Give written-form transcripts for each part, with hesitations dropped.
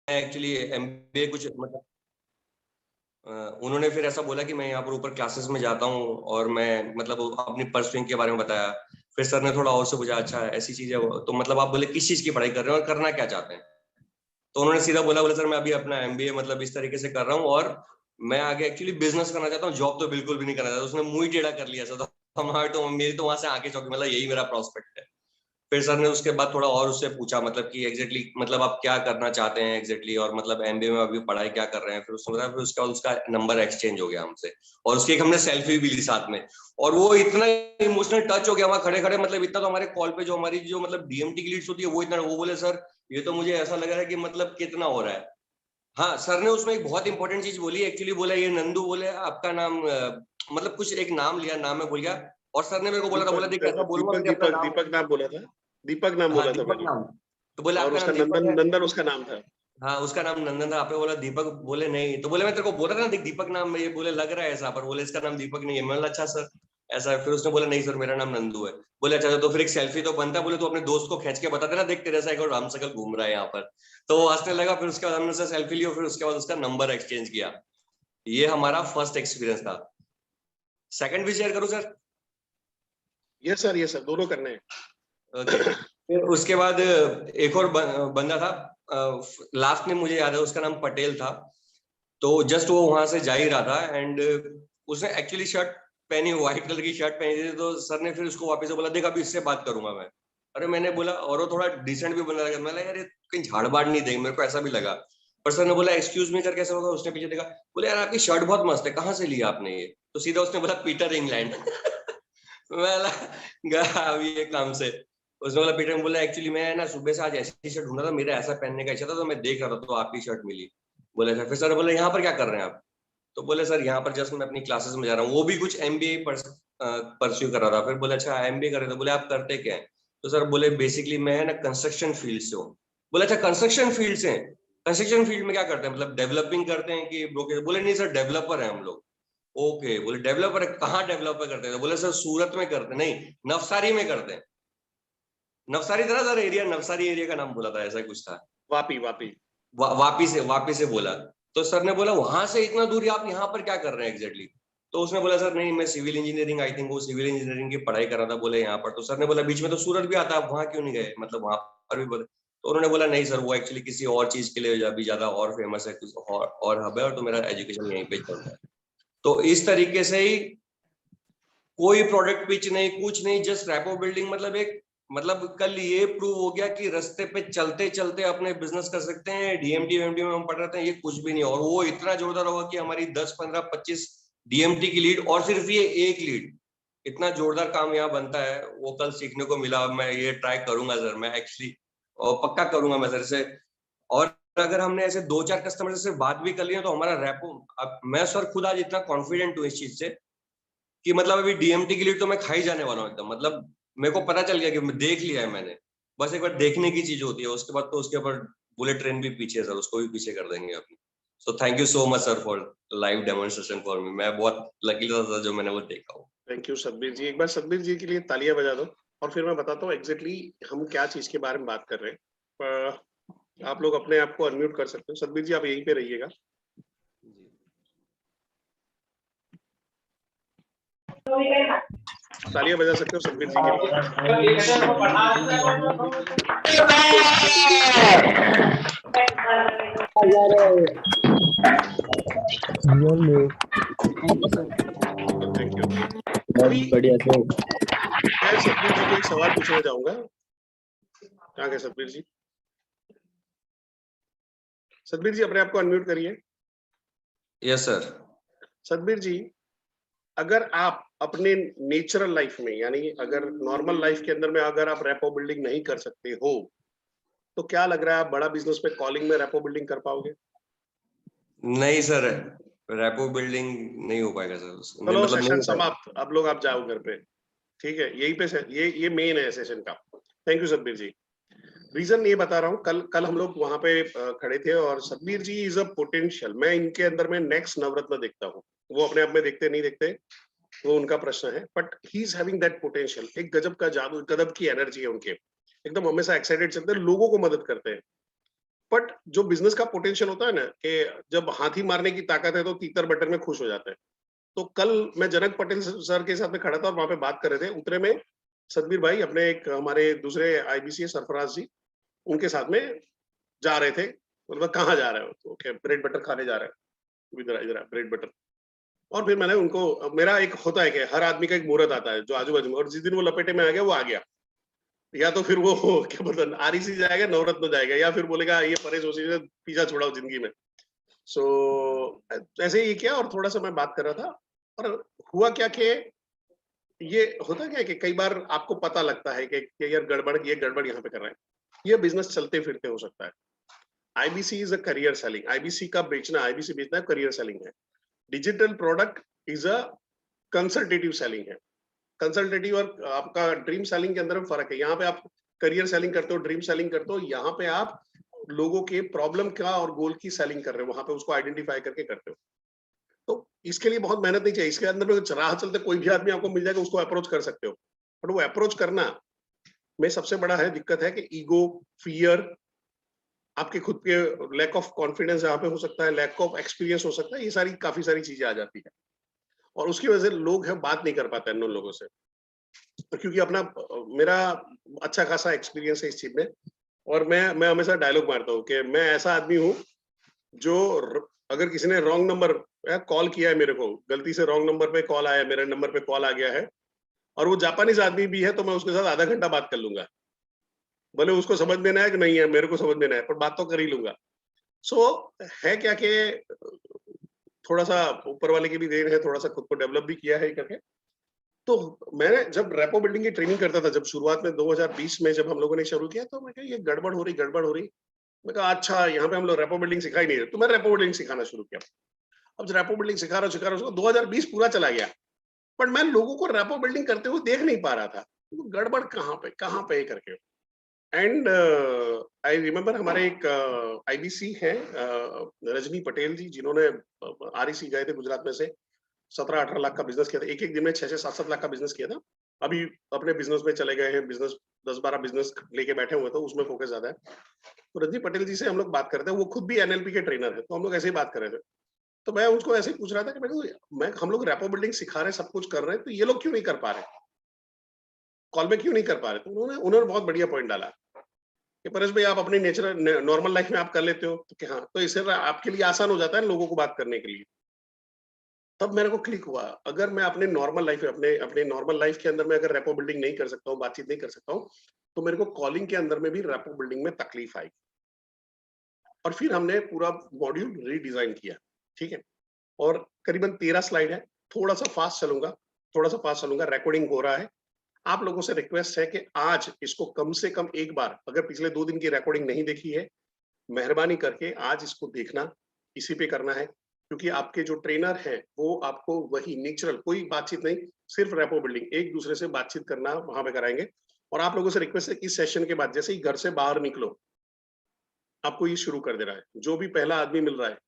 Actually MBA कुछ मतलब उन्होंने फिर ऐसा बोला कि मैं यहाँ पर ऊपर क्लासेस में जाता हूँ और मैं मतलब अपनी परस्विंग के बारे में बताया। फिर सर ने थोड़ा और से पूछा, अच्छा ऐसी चीज है तो मतलब आप बोले किस चीज की पढ़ाई कर रहे हैं और करना क्या चाहते हैं। तो उन्होंने सीधा बोला, बोले सर मैं अभी अपना एमबीए मतलब इस तरीके से कर रहा हूँ और मैं आगे एक्चुअली बिजनेस करना चाहता हूँ, जॉब तो बिल्कुल भी नहीं करना चाहता। उसने मुंह ही टेढ़ा कर लिया सर, तो हमारे तो मेरी तो वहां से आंखें चौंकी, मतलब यही मेरा प्रोस्पेक्ट है। फिर सर ने उसके बाद थोड़ा और उससे पूछा मतलब कि एग्जैक्टली मतलब आप क्या करना चाहते हैं एग्जैक्टली, और मतलब एमबीए में अभी पढ़ाई क्या कर रहे हैं। फिर उसने बताया, फिर उसका उसका नंबर एक्सचेंज हो गया हमसे और उसकी एक हमने सेल्फी भी ली साथ में। और वो इतना इमोशनल टच हो गया वहां खड़े खड़े, मतलब इतना तो हमारे कॉल पे जो हमारी जो मतलब डीएमटी की लीड्स होती है वो इतना, वो बोले सर ये तो मुझे ऐसा लग रहा है कि मतलब कितना हो रहा है। हाँ सर ने उसमें एक बहुत इंपॉर्टेंट चीज बोली एक्चुअली, बोला ये नंदू, बोले आपका नाम मतलब कुछ एक नाम लिया, नाम मैं भूल गया। और सर ने मेरे को बोला था, बोला देख कैसा बोलूंगा दीपक मैंने अपना दीपक नाम। दीपक नाम बोला था, दीपक नाम हाँ बोला था दीपक मैंने। नाम। तो बोले और आपका उसका नाम दीपक नंदन, है। नंदन उसका नाम था। हाँ उसका नाम नंदन था। आपने बोला दीपक, बोले नहीं। तो बोले मैं तेरे को बोला था ना देख दीपक नाम में ये, बोले लग रहा है ऐसा, पर बोले इसका नाम दीपक नहीं है। मैं बोला अच्छा सर ऐसा है। फिर उसने बोला नहीं सर मेरा नाम नंदू है। बोले अच्छा तो फिर एक सेल्फी तो बनता है, बोले तो अपने दोस्त को खींच के बता देना, देख तेरे से एक और रामसकल घूम रहा है यहाँ पर। तो वो हंसने लगा। फिर उसके बाद हमने उससे सेल्फी ली और फिर उसके बाद उसका नंबर एक्सचेंज किया। ये हमारा फर्स्ट एक्सपीरियंस था। सेकंड भी शेयर करूं सर? ये सर दोनों करने हैं। ओके। फिर उसके बाद एक और बंदा था, लास्ट में मुझे याद है उसका नाम पटेल था। तो जस्ट वो वहां से जा ही रहा था एंड उसने एक्चुअली शर्ट पहनी, व्हाइट कलर की शर्ट पहनी थी। तो सर ने फिर उसको वापस से बोला देख अभी इससे बात करूंगा मैं। अरे मैंने बोला, और वो थोड़ा डिसेंट भी बंदा लगा, मैंने यार ये कहीं झाड़ बाड़ नहीं देंगे, मेरे को ऐसा भी लगा। पर सर ने बोला एक्सक्यूज मी करके ऐसा होगा। उसने पीछे देखा, बोले यार आपकी शर्ट बहुत मस्त है, कहाँ से लिया आपने ये? तो सीधा उसने बोला पीटर इंग्लैंड। मैं गया अभी ये काम से। उसने बोला पीटर, बोला एक्चुअली मैं ना सुबह से आज ऐसी शर्ट ढूंढा था, मेरा ऐसा पहनने का इच्छा था तो मैं देख रहा था तो आपकी शर्ट मिली। बोले अच्छा। फिर सर बोले यहाँ पर क्या कर रहे हैं आप? तो बोले सर यहाँ पर जस्ट मैं अपनी क्लासेस में जा रहा हूँ। वो भी कुछ एमबीए परस्यू कर रहा था। फिर बोले अच्छा एमबीए कर रहे थे, बोले आप करते क्या है? तो सर बोले बेसिकली मैं ना कंस्ट्रक्शन फील्ड से हूँ। बोले अच्छा कंस्ट्रक्शन फील्ड से? कंस्ट्रक्शन फील्ड में क्या करते हैं, मतलब डेवलपिंग करते हैं कि ब्रोकर? बोले नहीं सर डेवलपर है हम लोग। ओके, बोले डेवलपर है, कहाँ डेवलपर करते हैं? बोले सर सूरत में करते हैं, नहीं नवसारी में करते हैं। नवसारी था ना सर एरिया, नवसारी एरिया का नाम बोला था, ऐसा कुछ था। वापी वापी। वापी से बोला। तो सर ने बोला वहां से इतना दूर आप यहाँ पर क्या कर रहे हैं एग्जैक्टली? तो उसने बोला सर नहीं मैं सिविल इंजीनियरिंग, आई थिंक वो सिविल इंजीनियरिंग की पढ़ाई कर रहा था, बोले यहाँ पर। तो सर ने बोला बीच में तो सूरत भी आता है, आप वहां क्यों नहीं गए, मतलब वहां पर भी बोले। तो उन्होंने बोला नहीं सर वो एक्चुअली किसी और चीज के लिए अभी ज्यादा और फेमस है, कुछ और हब है, और तो मेरा एजुकेशन यहीं पे चल रहा है। तो इस तरीके से ही कोई प्रोडक्ट पिच नहीं, कुछ नहीं, जस्ट रैपो बिल्डिंग। मतलब एक मतलब कल ये प्रूव हो गया कि रास्ते पे चलते चलते अपने बिजनेस कर सकते हैं। डीएमटी वेमटी में हम पढ़ रहे थे ये कुछ भी नहीं, और वो इतना जोरदार होगा कि हमारी 10 15 25 डीएमटी की लीड, और सिर्फ ये एक लीड, इतना जोरदार काम यहाँ बनता है। वो कल सीखने को मिला। मैं ये ट्राई करूंगा सर, मैं एक्चुअली और पक्का करूंगा मैं सर से। और अगर हमने ऐसे 2 4 कस्टमर से बात भी कर लिया तो हमारा रैपो, अब मैं सर खुद आज इतना कॉन्फिडेंट हूँ इस चीज से कि मतलब अभी डीएमटी के लिए तो मैं खा ही जाने वाला हूँ एकदम। मतलब मेरे को पता चल गया कि मैं देख लिया है मैंने। बस एक बार देखने की चीज होती है, उसके बाद तो उसके ऊपर बुलेट ट्रेन भी पीछे है सर, उसको भी पीछे कर देंगे अपनी। सो thank you so much sir for live demonstration for me. मैं बहुत लकी था जो मैंने वो देखा हो। थैंक यू सतबीर जी, एक बार सतबीर जी के लिए तालियां बजा दो। और फिर मैं बताता हूँ एग्जैक्टली हम क्या चीज के बारे में बात कर रहे हैं। आप लोग अपने आप को अनम्यूट कर सकते हो। सतबीर जी आप यहीं पे रहिएगा। तालियां बजा सकते हो सतबीर जी के लिए। Thank you. अभी बढ़िया सर। मैं सतबीर जी को एक सवाल पूछना चाहूंगा। कहाँ गए सतबीर जी? सतबीर जी अपने आप को अनम्यूट करिए। Yes sir. सतबीर जी, अगर आप अपने नेचुरल लाइफ में, यानी अगर नॉर्मल लाइफ के अंदर में अगर आप रैपो बिल्डिंग नहीं कर सकते हो, तो क्या लग रहा है आप बड़ा बिजनेस में कॉलिंग में रैपो बिल्डिंग कर पाओगे? नहीं सर, रैपो बिल्डिंग नहीं हो पाएगा सर, नहीं चलो मतलब नहीं सेशन हो पाएगा। समाप्त, अब लोग आप जाओ घर पे। ठीक है, यहीं पे ये मेन है सेशन का। Thank you Satbir ji. Reason ये बता रहा हूँ, कल कल हम लोग वहां पे खड़े थे और सतबीर जी इज अ पोटेंशियल, मैं इनके अंदर में नेक्स्ट नवरत्न देखता हूँ। वो अपने आप में देखते नहीं देखते वो उनका प्रश्न है, but he is having that potential. एक गजब का जादू, गजब की एनर्जी है उनके, एकदम हमेशा एक्साइटेड चलते हैं, लोगों को मदद करते हैं। बट जो बिजनेस का पोटेंशियल होता है ना कि जब हाथी मारने की ताकत है तो तीतर बटन में खुश हो जाते हैं। तो कल मैं जनक पटेल सर के साथ में खड़ा था और वहां पे बात कर रहे थे। उतरे में सतबीर भाई अपने एक हमारे दूसरे आईबीसी सरफराज जी उनके साथ में जा रहे थे। मतलब कहाँ जा रहे हो? तो क्या ब्रेड बटर खाने जा रहे हैं? इधर इधर ब्रेड बटर। और फिर मैंने उनको, मेरा एक होता है कि हर आदमी का एक मुहूर्त आता है जो आजू बाजू में, और जिस दिन वो लपेटे में आ गया वो आ गया। या तो फिर वो क्या बोलते हैं आरईसी जाएगा, नवरत्न जाएगा, या फिर बोलेगा ये परेश जोशी से पीछा छुड़ाओ जिंदगी में। सो ऐसे ही किया और थोड़ा सा मैं बात कर रहा था। और हुआ क्या कि ये होता क्या है कि कई बार आपको पता लगता है कि यार गड़बड़, ये गड़बड़ यहाँ पे कर रहे हैं। ये बिजनेस चलते फिरते हो सकता है। IBC is a career selling. IBC का बेचना, आईबीसी बेचना करियर सेलिंग है। Digital product is a consultative selling है। कंसल्टेटिव और आपका ड्रीम सेलिंग के अंदर में फर्क है। यहाँ पे आप करियर सेलिंग करते हो, ड्रीम सेलिंग करते हो, यहाँ पे आप लोगों के प्रॉब्लम का और गोल की सेलिंग कर रहे हो, वहां पे उसको आइडेंटिफाई करके करते हो। तो इसके लिए बहुत मेहनत नहीं चाहिए। इसके अंदर में राह चलते कोई भी आदमी आपको मिल जाएगा, उसको अप्रोच कर सकते हो। बट वो अप्रोच करना में सबसे बड़ा है दिक्कत है कि ईगो, फियर, आपके खुद के लैक ऑफ कॉन्फिडेंस यहाँ पे हो सकता है, लैक ऑफ एक्सपीरियंस हो सकता है, ये सारी काफी सारी चीजें आ जाती है। और उसकी वजह से लोग हैं बात नहीं कर पाते हैं उन लोगों से। क्योंकि अपना मेरा अच्छा खासा एक्सपीरियंस है इस चीज में। और मैं हमेशा डायलॉग मारता हूँ कि मैं ऐसा आदमी हूँ जो अगर किसी ने रॉन्ग नंबर कॉल किया है, मेरे को गलती से रॉन्ग नंबर पे कॉल आया, मेरे नंबर पे कॉल आ गया है और वो जापानीज आदमी भी है, तो मैं उसके साथ आधा घंटा बात कर लूंगा। भले उसको समझ में ना है कि नहीं है, मेरे को समझ में ना है, पर बात तो कर ही लूंगा। सो है क्या कि थोड़ा सा ऊपर वाले की भी देन है, थोड़ा सा खुद को डेवलप भी किया है करके। तो मैंने जब रेपो बिल्डिंग की ट्रेनिंग करता था, जब शुरुआत में 2020 में जब हम लोगों ने शुरू किया, तो मैं कहा ये गड़बड़ हो रही। मैं कहा अच्छा, यहाँ पे हम लोग रेपो बिल्डिंग सिखा ही नहीं रहे, तो मैं रेपो बिल्डिंग सिखाना शुरू किया। अब रेपो बिल्डिंग सिखा रहा हूँ 2020 पूरा चला गया, बट मैं लोगों को रेपो बिल्डिंग करते हुए देख नहीं पा रहा था। तो गड़बड़ कहाँ पे करके। एंड आई रिमेम्बर हमारे एक आईबीसी है रजनी पटेल जी, जिन्होंने आरईसी गए थे गुजरात में से, 17-18 लाख का बिजनेस किया था, एक दिन में 6-6, 7-7 लाख का बिजनेस किया था। अभी अपने बिजनेस में चले गए हैं, बिजनेस 10-12 बिजनेस लेके बैठे हुए, तो उसमें फोकस ज्यादा है। तो रजनी पटेल जी से हम लोग बात करते हैं, वो खुद भी एनएलपी के ट्रेनर है, तो हम लोग ऐसे ही बात कर रहे थे। तो मैं उनको ऐसे ही पूछ रहा था कि हम लोग रेपो बिल्डिंग सिखा रहे हैं, सब कुछ कर रहे हैं, तो ये लोग क्यों नहीं कर पा रहे, कॉल में क्यों नहीं कर पा रहे। तो उन्होंने बहुत बढ़िया पॉइंट डाला कि परेश भाई आप अपनी नेचुरल नॉर्मल लाइफ में आप कर लेते हो, तो हाँ, तो इससे आपके लिए आसान हो जाता है लोगों को बात करने के लिए। तब मेरे को क्लिक हुआ, अगर मैं अपने नॉर्मल लाइफ अपने अपने नॉर्मल लाइफ के अंदर में अगर रेपो बिल्डिंग नहीं कर सकता हूँ, बातचीत नहीं कर सकता हूँ, तो मेरे को कॉलिंग के अंदर में भी रेपो बिल्डिंग में तकलीफ आई। और फिर हमने पूरा मॉड्यूल रीडिजाइन किया। ठीक है, और करीबन 13 स्लाइड है। थोड़ा सा फास्ट चलूंगा, रिकॉर्डिंग हो रहा है। आप लोगों से रिक्वेस्ट है कि आज इसको कम से कम एक बार, अगर पिछले 2 दिन की रिकॉर्डिंग नहीं देखी है, मेहरबानी करके आज इसको देखना, इसी पे करना है। क्योंकि आपके जो ट्रेनर हैं वो आपको वही नेचुरल, कोई बातचीत नहीं, सिर्फ रेपो बिल्डिंग, एक दूसरे से बातचीत करना वहां पे कराएंगे। और आप लोगों से रिक्वेस्ट है कि इस सेशन के बाद जैसे ही घर से बाहर निकलो, आपको ये शुरू कर देना है। जो भी पहला आदमी मिल रहा है,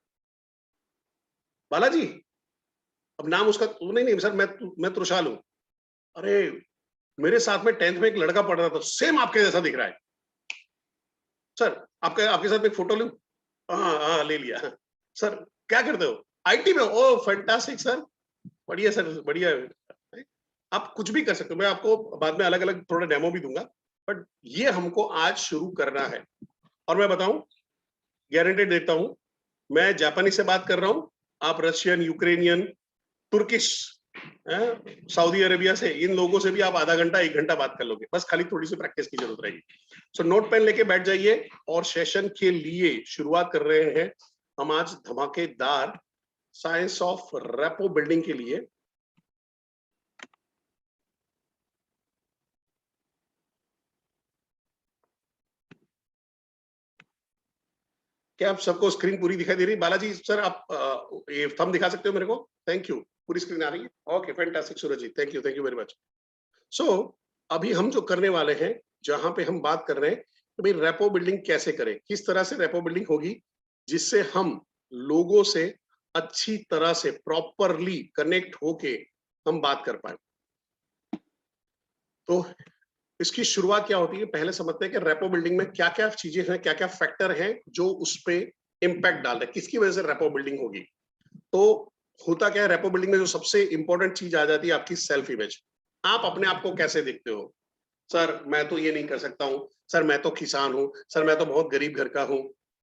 बालाजी, अब नाम उसका नहीं सर, मैं तुषाल हूँ। अरे मेरे साथ में 10th में एक लड़का पढ़ रहा था, सेम आपके जैसा दिख रहा है सर, आपके साथ में एक फोटो लूं? हाँ हाँ, ले लिया। हाँ। सर क्या करते हो? आईटी में? ओ फैंटास्टिक सर, बढ़िया सर, बढ़िया। आप कुछ भी कर सकते हो, मैं आपको बाद में अलग अलग थोड़ा डेमो भी दूंगा, बट ये हमको आज शुरू करना है। और मैं बताऊं, गारंटेड देता हूं, मैं जापानी से बात कर रहा हूं, आप Russian, Ukrainian, Turkish, Saudi Arabia से, इन लोगों से भी आप आधा घंटा 1 घंटा बात कर लोगे, बस खाली थोड़ी सी प्रैक्टिस की जरूरत रहेगी। सो नोट पेन लेके बैठ जाइए और सेशन के लिए शुरुआत कर रहे हैं हम आज धमाकेदार साइंस ऑफ रेपो बिल्डिंग के लिए। क्या आप सबको स्क्रीन पूरी दिखाई दे रही है? बालाजी सर आप ये थंब दिखा सकते हो मेरे को? थैंक यू, पूरी स्क्रीन आ रही है? Okay fantastic Suraj ji, thank you very much. So अभी हम जो करने वाले हैं, जहां पे हम बात कर रहे हैं कि भाई रेपो बिल्डिंग कैसे करें, किस तरह से रेपो बिल्डिंग होगी जिससे हम लोगों से अच्छी तरह से प्रॉपरली कनेक्ट होके हम बात कर पाए। तो इसकी शुरुआत क्या होती है, पहले समझते हैं कि रेपो बिल्डिंग में क्या क्या चीजें हैं, क्या क्या फैक्टर हैं जो उस पे इम्पैक्ट डाल रहे हैं, किसकी वजह से रेपो बिल्डिंग होगी। तो होता क्या है, रेपो बिल्डिंग में जो सबसे इंपॉर्टेंट चीज आ जाती है आपकी सेल्फ इमेज। आप अपने आप को कैसे देखते हो, सर मैं तो ये नहीं कर सकता हूँ, सर मैं तो किसान हूँ, सर मैं तो बहुत गरीब घर का हूँ,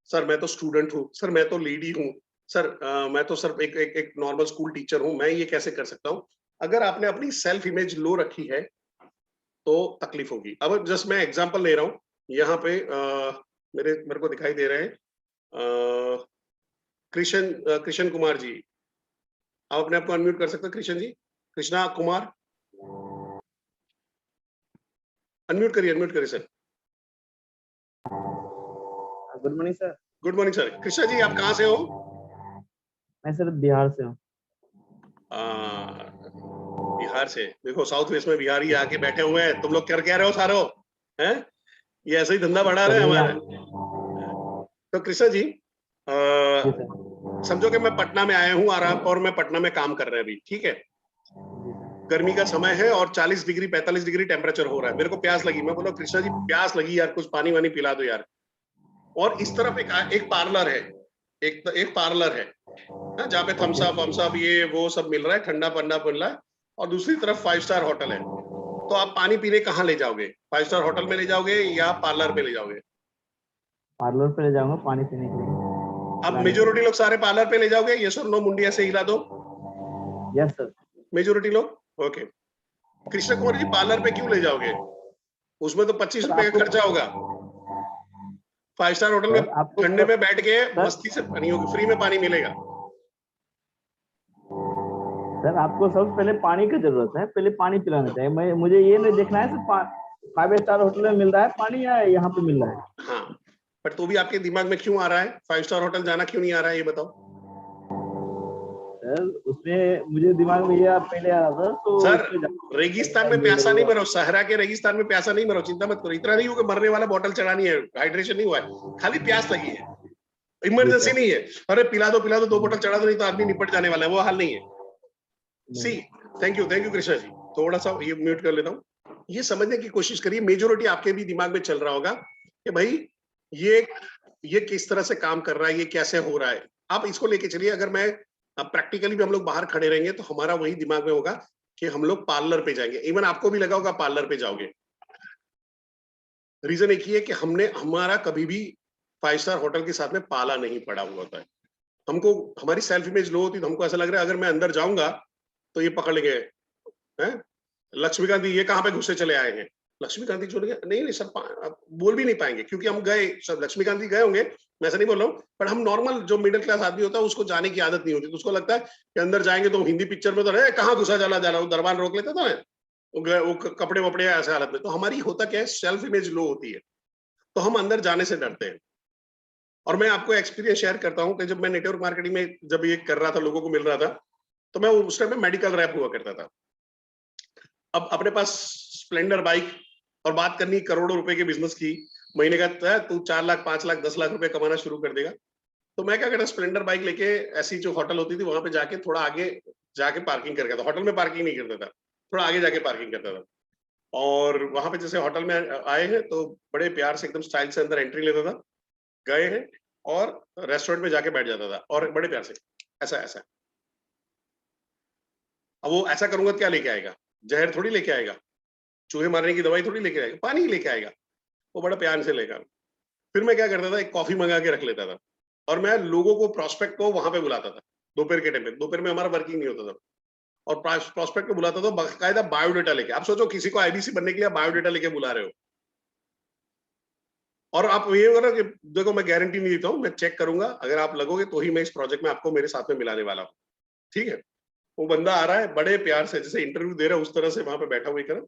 सर मैं तो स्टूडेंट हूँ, सर मैं तो लेडी हूँ, सर मैं तो सर एक नॉर्मल स्कूल टीचर हूँ, मैं ये कैसे कर सकता हूँ। अगर आपने अपनी सेल्फ इमेज लो रखी है तो तकलीफ होगी। अब जस्ट मैं एग्जांपल ले रहा हूँ, यहाँ पे मेरे को दिखाई दे रहे हैं कृष्ण कुमार जी। आप अपने आप को अनम्यूट कर सकते हो कृष्ण जी, कृष्णा कुमार, अनम्यूट करिए sir. Good morning sir. Good morning sir. Krishna ji आप कहाँ से हो? मैं सर बिहार से हूँ। बिहार से। देखो साउथ वेस्ट में बिहारी आके बैठे हुए हैं, तुम लोग क्या रहे हो सारो हैं, ये ऐसे ही धंधा बढ़ा रहे हैं हमारे। तो कृष्णा जी समझो कि मैं पटना में आया हूँ और मैं पटना में काम कर रहे हैं अभी, ठीक है। गर्मी का समय है और 40 डिग्री 45 डिग्री टेम्परेचर हो रहा है। मेरे को प्यास लगी, मैं बोला कृष्णा जी प्यास लगी यार, कुछ पानी वानी पिला दो यार। और इस तरफ एक पार्लर है, एक पार्लर है जहाँ पे थम्स अप ये वो सब मिल रहा है, ठंडा पन्ना मिल रहा है, और दूसरी तरफ 5 स्टार होटल है। तो आप पानी पीने कहाँ ले जाओगे, 5 स्टार होटल में ले जाओगे या पार्लर पे ले जाओगे? पार्लर पे ले जाऊंगा पानी पीने के लिए। अब मेजोरिटी लोग सारे पार्लर पे ले जाओगे, यस और नो, मुंडी ऐसे हिला दो। Yes sir. मेजोरिटी लोग, ओके। कृष्ण कुमार जी पार्लर पे क्यों ले जाओगे? उसमें तो 25 रुपए का खर्चा होगा। 5 स्टार होटल में ठंडे में बैठ के मस्ती से पानी होगी, फ्री में पानी मिलेगा। सर आपको सबसे पहले पानी की जरूरत है, पहले पानी पिलाना चाहिए। मुझे ये नहीं देखना है सिर्फ 5 स्टार होटल में मिल रहा है पानी या यहाँ पे मिल रहा है। हाँ, पर तो भी आपके दिमाग में क्यों आ रहा है 5 स्टार होटल जाना, क्यों नहीं आ रहा है ये बताओ। सर उसमें मुझे दिमाग में ये पहले आ रहा था तो सर रेगिस्तान में प्यासा नहीं मरो, सहरा के रेगिस्तान में प्यासा नहीं मरो, चिंता मत करो। इतना नहीं हो कि मरने वाला बॉटल चढ़ानी है, हाइड्रेशन नहीं हुआ है, खाली प्यास लगी है, इमरजेंसी नहीं है। अरे पिला दो 2 बोतल चढ़ा दो, नहीं तो आदमी निपट जाने वाला है, वो हाल नहीं है। सी थैंक यू कृष्णा जी। थोड़ा सा ये म्यूट कर लेता हूँ। ये समझने की कोशिश करिए, मेजोरिटी आपके भी दिमाग में चल रहा होगा कि भाई ये किस तरह से काम कर रहा है, ये कैसे हो रहा है। आप इसको लेके चलिए। अगर मैं प्रैक्टिकली भी हम लोग बाहर खड़े रहेंगे तो हमारा वही दिमाग में होगा कि हम लोग पार्लर पे जाएंगे। इवन आपको भी लगा होगा पार्लर पे जाओगे। रीजन एक ही है कि हमारा कभी भी 5 स्टार होटल के साथ में पाला नहीं पड़ा हुआ होता है। हमको हमारी सेल्फ इमेज लो होती तो हमको ऐसा लग रहा है अगर मैं अंदर जाऊंगा तो ये पकड़ लेंगे, हैं लक्ष्मीकांत जी ये कहाँ पे घुसे चले आए हैं। लक्ष्मीकांत जी छोड़ के नहीं सब बोल भी नहीं पाएंगे, क्योंकि हम गए सब, लक्ष्मीकांत जी गए होंगे, मैं ऐसा नहीं बोल रहा हूँ, पर हम नॉर्मल जो मिडिल क्लास आदमी होता है उसको जाने की आदत नहीं होती, तो उसको लगता है कि अंदर जाएंगे तो हिंदी पिक्चर में तो नहीं कहाँ घुसा जा रहा वो दरबार रोक लेता था ना, वो कपड़े वपड़े ऐसे हालत में। तो हमारी होता क्या है, सेल्फ इमेज लो होती है, तो हम अंदर जाने से डरते हैं। और मैं आपको एक्सपीरियंस शेयर करता हूँ कि जब मैं नेटवर्क मार्केटिंग में जब ये कर रहा था, लोगों को मिल रहा था, तो मैं उस टाइम में मेडिकल रैप हुआ करता था। अब अपने पास स्प्लेंडर बाइक और बात करनी करोड़ों रुपए के बिजनेस की, महीने का तू 4 लाख 5 लाख 10 लाख रुपए कमाना शुरू कर देगा। तो मैं क्या करता, स्प्लेंडर बाइक लेके ऐसी जो होटल होती थी वहां पे जाके थोड़ा आगे जाके पार्किंग करता था। होटल में पार्किंग नहीं करता था, थोड़ा आगे जाके पार्किंग करता था। और वहां पे जैसे होटल में आए हैं तो बड़े प्यार से एकदम स्टाइल से अंदर एंट्री लेता था, गए हैं और रेस्टोरेंट में जाके बैठ जाता था और बड़े प्यार से ऐसा ऐसा। अब वो ऐसा करूंगा क्या लेके आएगा, जहर थोड़ी लेके आएगा, चूहे मारने की दवाई थोड़ी लेके आएगा, पानी लेके आएगा। वो बड़ा प्यार से लेगा। फिर मैं क्या करता था, एक कॉफी मंगा के रख लेता था और मैं लोगों को, प्रोस्पेक्ट को वहां पे बुलाता था दोपहर के टाइम पे। दोपहर में हमारा वर्किंग नहीं होता था, और प्रोस्पेक्ट को बुलाता था बाकायदा बायोडाटा लेके। आप सोचो किसी को आईबीसी बनने के लिए बायोडाटा लेके बुला रहे हो, और आप ये करो कि देखो मैं गारंटी नहीं देता हूँ, मैं चेक करूंगा, अगर आप लगोगे तो ही मैं इस प्रोजेक्ट में आपको मेरे साथ में मिलाने वाला हूँ, ठीक है। वो बंदा आ रहा है बड़े प्यार से, जैसे इंटरव्यू दे रहा है उस तरह से वहां पे बैठा हुआ कर।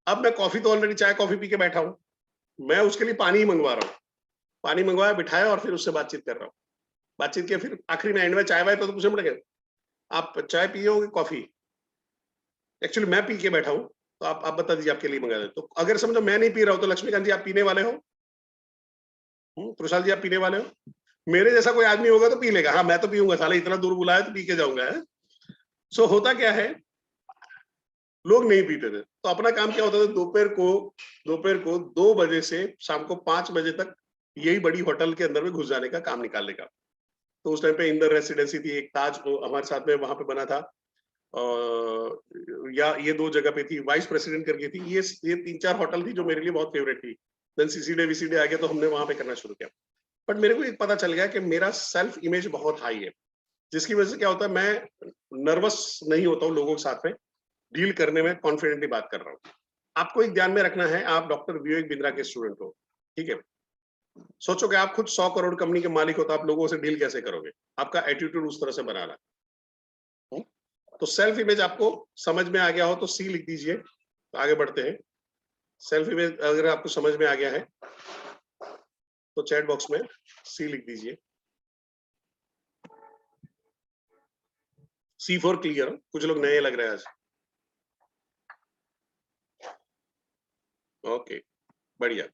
अब मैं कॉफी तो ऑलरेडी चाय कॉफी पी के बैठा हूँ, मैं उसके लिए पानी ही मंगवा रहा हूँ। पानी मंगवाया, बिठाया और फिर उससे बातचीत कर रहा हूँ। बातचीत किया, फिर आखिरी में एंड में चाय वाय तो पूछने पड़ेगा आप चाय पियोगे कॉफी। एक्चुअली मैं पी के बैठा हूँ, तो आप बता दीजिए आपके लिए मंगा दे। तो अगर समझो मैं नहीं पी रहा हूँ तो लक्ष्मीकांत जी आप पीने वाले हो, तुषार जी आप पीने वाले हो, मेरे जैसा कोई आदमी होगा तो पी लेगा। हाँ मैं तो पीऊंगा, साले इतना दूर बुलाया तो पी के जाऊंगा। सो होता क्या है, लोग नहीं पीते थे। तो अपना काम क्या होता था, दोपहर को 2 बजे से शाम को 5 बजे तक यही बड़ी होटल के अंदर में घुस जाने का काम निकालने का। तो उस टाइम पे इंदर रेसिडेंसी थी, एक ताज हमारे साथ में वहां पे बना था, या ये 2 जगह पे थी, वाइस प्रेसिडेंट करके थी। ये 3-4 होटल थी जो मेरे लिए बहुत फेवरेट थी। देन सीसीडे वीसीडे आ गया तो हमने वहां पे करना शुरू किया। बट मेरे को एक पता चल गया कि मेरा सेल्फ इमेज बहुत हाई है, जिसकी वजह से क्या होता है, मैं नर्वस नहीं होता हूँ लोगों के साथ में डील करने में, कॉन्फिडेंटली बात कर रहा हूँ। आपको एक ध्यान में रखना है, आप डॉक्टर विवेक बिंद्रा के स्टूडेंट हो, ठीक है। सोचो कि आप खुद 100 करोड़ कंपनी के मालिक हो, तो आप लोगों से डील कैसे करोगे? आपका एटीट्यूड उस तरह से बनाना है। तो सेल्फ इमेज आपको समझ में आ गया हो तो सी लिख दीजिए। तो आगे बढ़ते हैं। सेल्फ इमेज अगर आपको समझ में आ गया है तो चैट बॉक्स में सी लिख दीजिए। सी फॉर क्लियर। कुछ लोग नए लग रहे हैं आज। ओके, बढ़िया।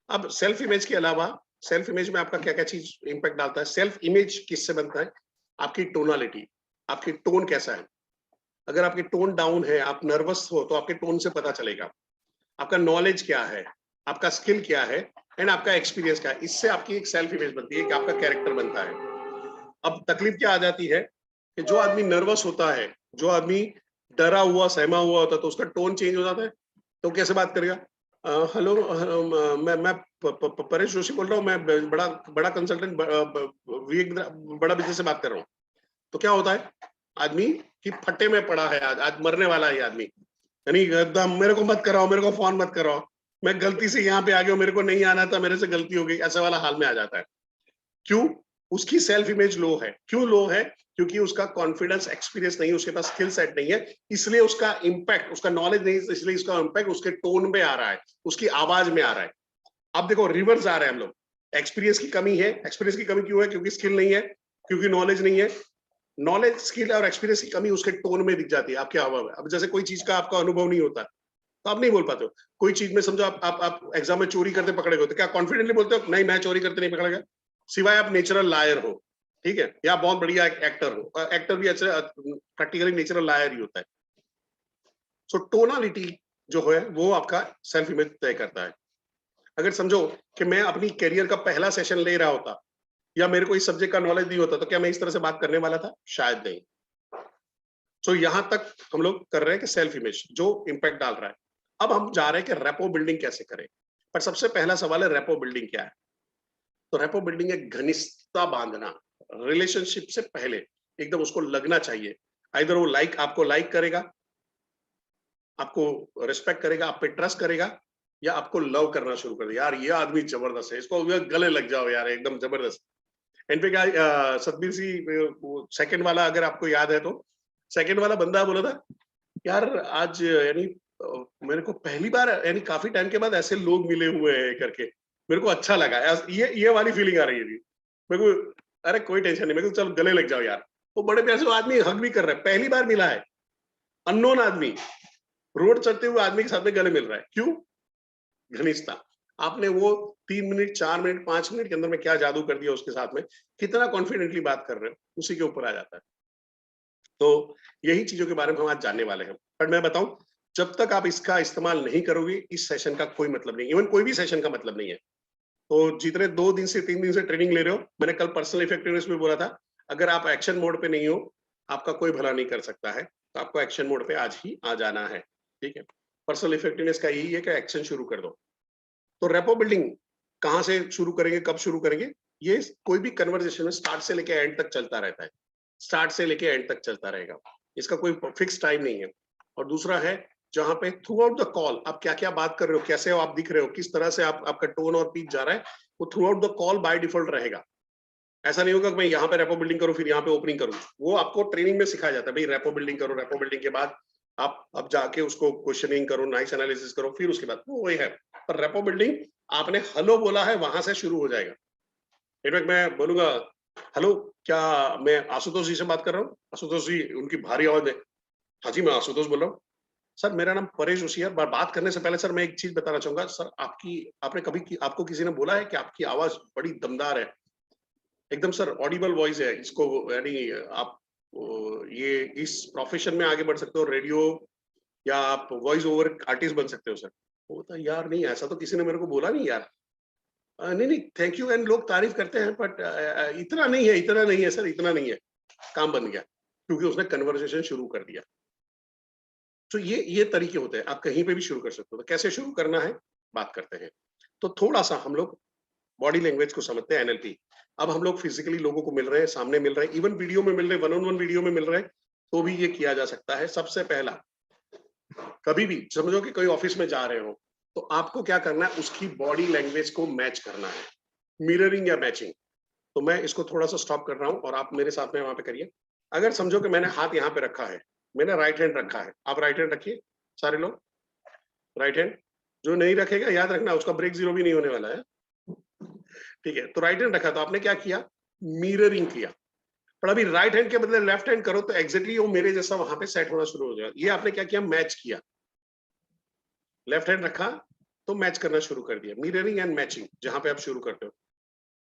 अब सेल्फ इमेज के अलावा, सेल्फ इमेज में आपका क्या क्या चीज इंपैक्ट डालता है? सेल्फ इमेज किससे बनता है? आपकी टोनालिटी, आपकी टोन कैसा है। अगर आपकी टोन डाउन है, आप नर्वस हो, तो आपके टोन से पता चलेगा। आपका नॉलेज क्या है, आपका स्किल क्या है, एंड आपका एक्सपीरियंस क्या है। इससे आपकी एक सेल्फ इमेज बनती है कि आपका कैरेक्टर बनता है। अब तकलीफ क्या आ जाती है कि जो आदमी नर्वस होता है, जो आदमी डरा हुआ सहमा हुआ होता है, तो उसका टोन चेंज हो जाता है। तो कैसे बात करेगा? हेलो, मैं परेश जोशी बोल रहा हूँ, मैं बड़ा बड़ा कंसल्टेंट बड़ा बिजनेस से बात कर रहा हूँ। तो क्या होता है, आदमी की फटे में पड़ा है, आज मरने वाला है आदमी, यानी एकदम मेरे को मत कराओ, मेरे को फोन मत कराओ, मैं गलती से यहाँ पे आ गया, मेरे को नहीं आना था, मेरे से गलती हो गई, ऐसा वाला हाल में आ जाता है। क्यों? उसकी सेल्फ इमेज लो है। क्यों लो है? क्योंकि उसका कॉन्फिडेंस, एक्सपीरियंस नहीं, उसके पास स्किल सेट नहीं है, इसलिए उसका इंपैक्ट, उसका नॉलेज नहीं, इसलिए उसका इंपैक्ट उसके टोन में आ रहा है, उसकी आवाज में आ रहा है। अब देखो रिवर्स आ रहे हैं हम लोग। एक्सपीरियंस की कमी है। एक्सपीरियंस की कमी क्यों है? क्योंकि स्किल नहीं है, क्योंकि नॉलेज नहीं है। नॉलेज, स्किल और एक्सपीरियंस की कमी उसके टोन में दिख जाती है, आपके हाव में। अब जैसे कोई चीज का आपका अनुभव नहीं होता तो आप नहीं बोल पाते हो। कोई चीज में समझो आप एग्जाम में चोरी करते पकड़े गए, तो क्या कॉन्फिडेंटली बोलते हो नहीं मैं चोरी करते नहीं पकड़ा गया? सिवाय आप नेचुरल लायर हो, ठीक है, या बहुत बढ़िया एक्टर हो। एक्टर भी अच्छा प्रैक्टिकली नेचुरल लायर ही होता है। सो टोनालिटी जो है वो आपका सेल्फ इमेज तय करता है। अगर समझो कि मैं अपनी करियर का पहला सेशन ले रहा होता, या मेरे को इस सब्जेक्ट का नॉलेज नहीं होता, तो क्या मैं इस तरह से बात करने वाला था? शायद नहीं। सो यहां तक हम लोग कर रहे हैं कि सेल्फ इमेज जो इंपैक्ट डाल रहा है। अब हम जा रहे हैं कि रेपो बिल्डिंग कैसे करें। पर सबसे पहला सवाल है, रेपो बिल्डिंग क्या है? तो रेपो बिल्डिंग एक घनिष्ठता बांधना, रिलेशनशिप से पहले एकदम उसको लगना चाहिए। आइदर वो आपको लाइक करेगा, आपको रिस्पेक्ट करेगा, आप पे ट्रस्ट करेगा, या आपको लव करना शुरू कर देगा। यार ये आदमी जबरदस्त है, इसको गले लग जाओ यार, एकदम जबरदस्त। इनफैक्ट सतबीर सिंह सेकंड वाला अगर आपको याद है तो, सेकंड वाला बंदा बोला था यार आज यानी मेरे को पहली बार यानी काफी टाइम के बाद ऐसे लोग मिले हुए हैं करके मेरे को अच्छा लगा। ये वाली फीलिंग आ रही है मेरे को। अरे कोई टेंशन नहीं, मेरे को चलो गले लग जाओ यार। वो बड़े प्यार से आदमी हग भी कर रहा है, पहली बार मिला है, अननोन आदमी, रोड चलते हुए आदमी के साथ में गले मिल रहा है। क्यों? घनिष्ठता। आपने वो 3 मिनट, 4 मिनट, 5 मिनट के अंदर में क्या जादू कर दिया उसके साथ में, कितना कॉन्फिडेंटली बात कर रहे हो, उसी के ऊपर आ जाता है। तो यही चीजों के बारे में हम आज जानने वाले हैं। पर मैं बताऊं, जब तक आप इसका इस्तेमाल नहीं करोगे, इस सेशन का कोई मतलब नहीं, इवन कोई भी सेशन का मतलब नहीं है। तो जितने 2 दिन से 3 दिन से ट्रेनिंग ले रहे हो, मैंने कल पर्सनल इफेक्टिवनेस में बोला था, अगर आप एक्शन मोड पे नहीं हो, आपका कोई भला नहीं कर सकता है। तो आपको एक्शन मोड पे आज ही आ जाना है, ठीक है। पर्सनल इफेक्टिवनेस का यही है कि एक्शन शुरू कर दो। तो रेपो बिल्डिंग कहाँ से शुरू करेंगे, कब शुरू करेंगे? ये कोई भी कन्वर्सेशन में स्टार्ट से लेके एंड तक चलता रहता है, स्टार्ट से लेके एंड तक चलता रहेगा, इसका कोई फिक्स टाइम नहीं है। और दूसरा है जहां पे थ्रू आउट द कॉल आप क्या क्या बात कर रहे हो, कैसे आप दिख रहे हो, किस तरह से आपका टोन और पिच जा रहा है, वो through out the call by default रहेगा। ऐसा नहीं होगा कि मैं यहाँ पे रेपो बिल्डिंग करूँ फिर यहाँ पे ओपनिंग करूँ। वो आपको ट्रेनिंग में सिखाया जाता है, भाई रेपो बिल्डिंग करो, रेपो बिल्डिंग के बाद आप अब जाके उसको क्वेश्चनिंग करो, नाइस एनालिसिस करो, फिर उसके बाद वो वही है। पर रेपो बिल्डिंग आपने हेलो बोला है वहां से शुरू हो जाएगा। इनफैक्ट मैं बोलूंगा हेलो, क्या मैं आशुतोष जी से बात कर रहा हूँ? आशुतोष जी, उनकी भारी आवाज है, हाँ जी मैं आशुतोष बोल रहा हूँ। सर मेरा नाम परेश जोशी है। बात करने से पहले सर मैं एक चीज बताना चाहूंगा, सर आपने कभी आपको किसी ने बोला है कि आपकी आवाज बड़ी दमदार है, एकदम सर ऑडिबल वॉइस है, इसको यानी आप ये इस प्रोफेशन में आगे बढ़ सकते हो, रेडियो या आप वॉइस ओवर आर्टिस्ट बन सकते हो सर। वो बोलता है यार नहीं, ऐसा तो किसी ने मेरे को बोला नहीं यार। नहीं नहीं थैंक यू, एंड लोग तारीफ करते हैं, बट इतना नहीं है, इतना नहीं है सर, इतना नहीं है। काम बन गया, क्योंकि उसने कन्वर्सेशन शुरू कर दिया। तो ये तरीके होते हैं, आप कहीं पे भी शुरू कर सकते हो। तो कैसे शुरू करना है बात करते हैं। तो थोड़ा सा हम लोग बॉडी लैंग्वेज को समझते हैं, एनएलपी। अब हम लोग फिजिकली लोगों को मिल रहे हैं, सामने मिल रहे हैं, इवन वीडियो में मिल रहे हैं, वन ऑन वन वीडियो में मिल रहे हैं, तो भी ये किया जा सकता है। सबसे पहला, कभी भी समझो कि कोई ऑफिस में जा रहे हो, तो आपको क्या करना है, उसकी बॉडी लैंग्वेज को मैच करना है, मिररिंग या मैचिंग। तो मैं इसको थोड़ा सा स्टॉप कर रहा हूं और आप मेरे साथ में वहां पे करिए। अगर समझो कि मैंने हाथ यहाँ पे रखा है, मैंने राइट हैंड रखा है, आप राइट हैंड रखिए सारे लोग, राइट हैंड। जो नहीं रखेगा याद रखना उसका ब्रेक जीरो भी नहीं होने वाला है, ठीक है। तो राइट हैंड रखा, तो आपने क्या किया, मिररिंग किया। पर अभी राइट हैंड के बदले लेफ्ट हैंड करो तो एग्जैक्टली वो मेरे जैसा वहां पे सेट होना शुरू हो जाएगा। ये आपने क्या किया, मैच किया। लेफ्ट हैंड रखा तो मैच करना शुरू कर दिया, मिररिंग एंड मैचिंग जहां पे आप शुरू करते हो।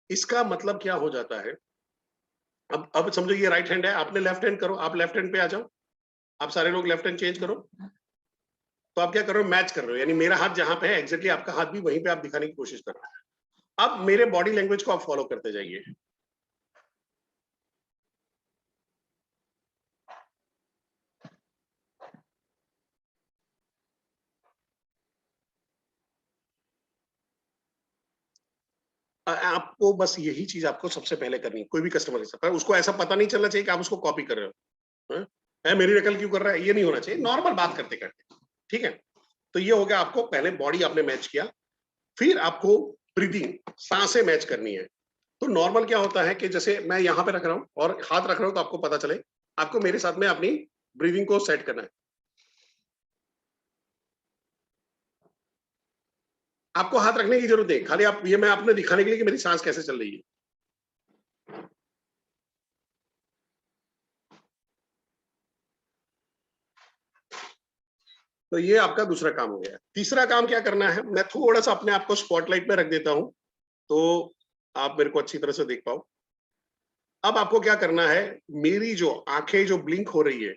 इसका मतलब क्या हो जाता है, अब समझो ये राइट हैंड है, आपने लेफ्ट हैंड करो, आप लेफ्ट हैंड पे आ जाओ, आप सारे लोग लेफ्ट हैंड चेंज करो। तो आप क्या कर रहे हो, मैच कर रहे हो, यानी मेरा हाथ जहां पे है एग्जैक्टली आपका हाथ भी वहीं पे आप दिखाने की कोशिश कर रहे हो। अब मेरे बॉडी लैंग्वेज को आप फॉलो करते जाइए। आपको बस यही चीज आपको सबसे पहले करनी है, कोई भी कस्टमर के साथ। पर उसको ऐसा पता नहीं चलना चाहिए कि आप उसको कॉपी कर रहे हो, है मेरी नकल क्यों कर रहा है, ये नहीं होना चाहिए, नॉर्मल बात करते करते, ठीक है। तो ये हो गया, आपको पहले बॉडी आपने मैच किया, फिर आपको ब्रीदिंग, सांसें मैच करनी है। तो नॉर्मल क्या होता है कि जैसे मैं यहाँ पे रख रहा हूँ और हाथ रख रहा हूँ, तो आपको पता चले, आपको मेरे साथ में अपनी ब्रीदिंग को सेट करना है। आपको हाथ रखने की जरूरत नहीं, खाली आप ये मैं आपने दिखाने के लिए कि मेरी सांस कैसे चल रही है। तो ये आपका दूसरा काम हो गया। तीसरा काम क्या करना है, मैं थोड़ा सा अपने आप को स्पॉटलाइट में रख देता हूं तो आप मेरे को अच्छी तरह से देख पाओ। अब आपको क्या करना है, मेरी जो आंखें जो ब्लिंक हो रही है,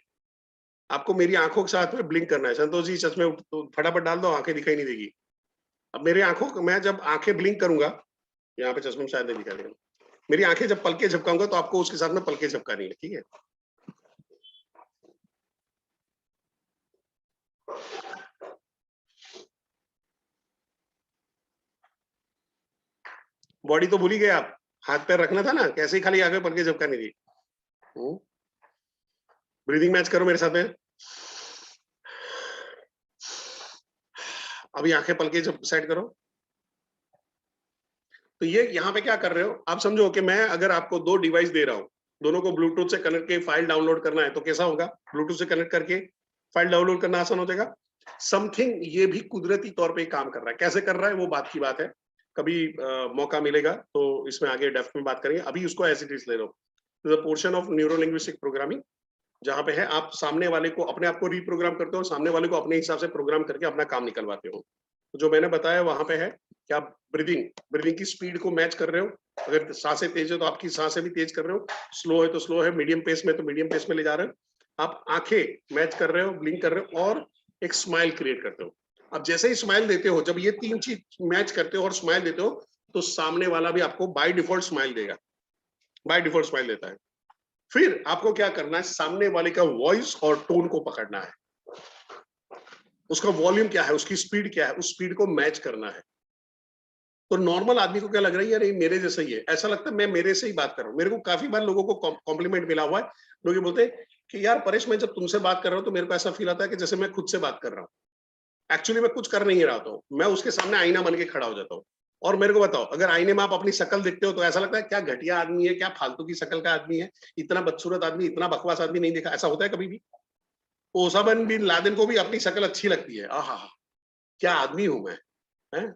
आपको मेरी आंखों के साथ में ब्लिंक करना है। संतोष जी चश्मे तो फटाफट डाल दो, आंखें दिखाई नहीं देगी। अब मेरी आंखों को, मैं जब आंखें ब्लिंक करूंगा, यहाँ पे चश्मे में शायद नहीं दिखा देगा, मेरी आंखें जब पलके झपकाऊंगा तो आपको उसके साथ में पलके झपकानी है, ठीक है। बॉडी तो भूल ही गए आप, हाथ पैर रखना था ना, कैसे ही खाली आगे पलके झपकानी थी। ब्रीदिंग मैच करो मेरे साथ में। अभी आंखें पलके जब सेट करो। तो ये यहाँ पे क्या कर रहे हो, आप समझो कि मैं अगर आपको दो डिवाइस दे रहा हूँ, दोनों को ब्लूटूथ से कनेक्ट के फाइल डाउनलोड करना है, तो कैसा होगा, ब्लूटूथ से कनेक्ट करके फाइल डाउनलोड करना आसान हो जाएगा। समथिंग ये भी कुदरती तौर पे काम कर रहा है, कैसे कर रहा है वो बात की बात है, कभी मौका मिलेगा तो इसमें आगे डेप्थ में बात करेंगे। अभी उसको एज इट इज ले लो। Portion of neuro linguistic programming जहां पे है, आप सामने वाले को अपने आप को रिप्रोग्राम करते हो, सामने वाले को अपने हिसाब से प्रोग्राम करके अपना काम निकलवाते हो। तो जो मैंने बताया वहां पे है कि आप ब्रीदिंग की स्पीड को मैच कर रहे हो। अगर सांसें तेज है तो आपकी सांसें भी तेज कर रहे हो, स्लो है तो स्लो है, मीडियम पेस में तो मीडियम पेस में ले जा रहे हो। आप आंखें मैच कर रहे हो, ब्लिंक कर रहे हो और एक स्माइल क्रिएट करते हो। अब जैसे ही स्माइल देते हो, जब ये तीन चीज मैच करते हो और स्माइल देते हो, तो सामने वाला भी आपको बाय डिफॉल्ट स्माइल देगा, बाय डिफॉल्ट स्माइल देता है। फिर आपको क्या करना है, सामने वाले का वॉइस और टोन को पकड़ना है, उसका वॉल्यूम क्या है, उसकी स्पीड क्या है, उस स्पीड को मैच करना है। तो नॉर्मल आदमी को क्या लग रहा है, यार ये मेरे जैसा ही है, ऐसा लगता है मैं मेरे से ही बात कर रहा हूँ। मेरे को काफी बार लोगों को कॉम्प्लीमेंट मिला हुआ है, लोग ये बोलते हैं कि यार परेश, मैं जब तुमसे बात कर रहा हूँ तो मेरे को ऐसा फील आता है कि जैसे मैं खुद से बात कर रहा हूँ। एक्चुअली मैं कुछ कर नहीं रहा होता हूँ, मैं उसके सामने आईना बन के खड़ा हो जाता हूँ। और मेरे को बताओ, अगर आईने में आप अपनी शक्ल देखते हो तो ऐसा लगता है क्या घटिया आदमी है, क्या फालतू की शक्ल का आदमी है, इतना बदसूरत आदमी, इतना बकवास आदमी नहीं देखा। ऐसा होता है कभी भी? ओसामा बिन लादेन को भी अपनी शक्ल अच्छी लगती है, आहा क्या आदमी हूं मैं, है?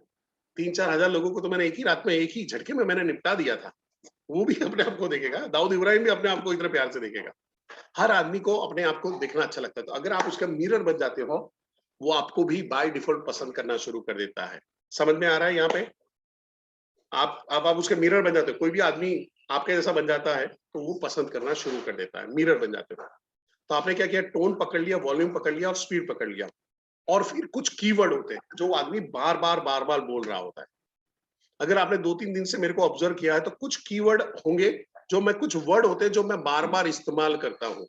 3-4 हजार लोगों को तो मैंने एक ही रात में, एक ही झटके में मैंने निपटा दिया था। वो भी अपने आप को देखेगा, दाऊद इब्राहिम भी अपने आप को इतना प्यार से देखेगा। हर आदमी को अपने आप को देखना अच्छा लगता है। तो अगर आप उसका मिरर बन जाते हो, वो आपको भी बाय डिफॉल्ट पसंद करना शुरू कर देता है। समझ में आ रहा है? यहाँ पे आप उसके मिरर बन जाते हो, कोई भी आदमी आपके जैसा बन जाता है तो वो पसंद करना शुरू कर देता है, मिरर बन जाते हो। तो आपने क्या किया, टोन पकड़ लिया, वॉल्यूम पकड़ लिया और स्पीड पकड़ लिया, और फिर कुछ कीवर्ड होते हैं जो आदमी बार बार बोल रहा होता है। अगर आपने 2-3 दिन से मेरे को ऑब्जर्व किया है तो कुछ कीवर्ड होंगे जो मैं, कुछ वर्ड होते हैं जो मैं बार बार इस्तेमाल करता हूं,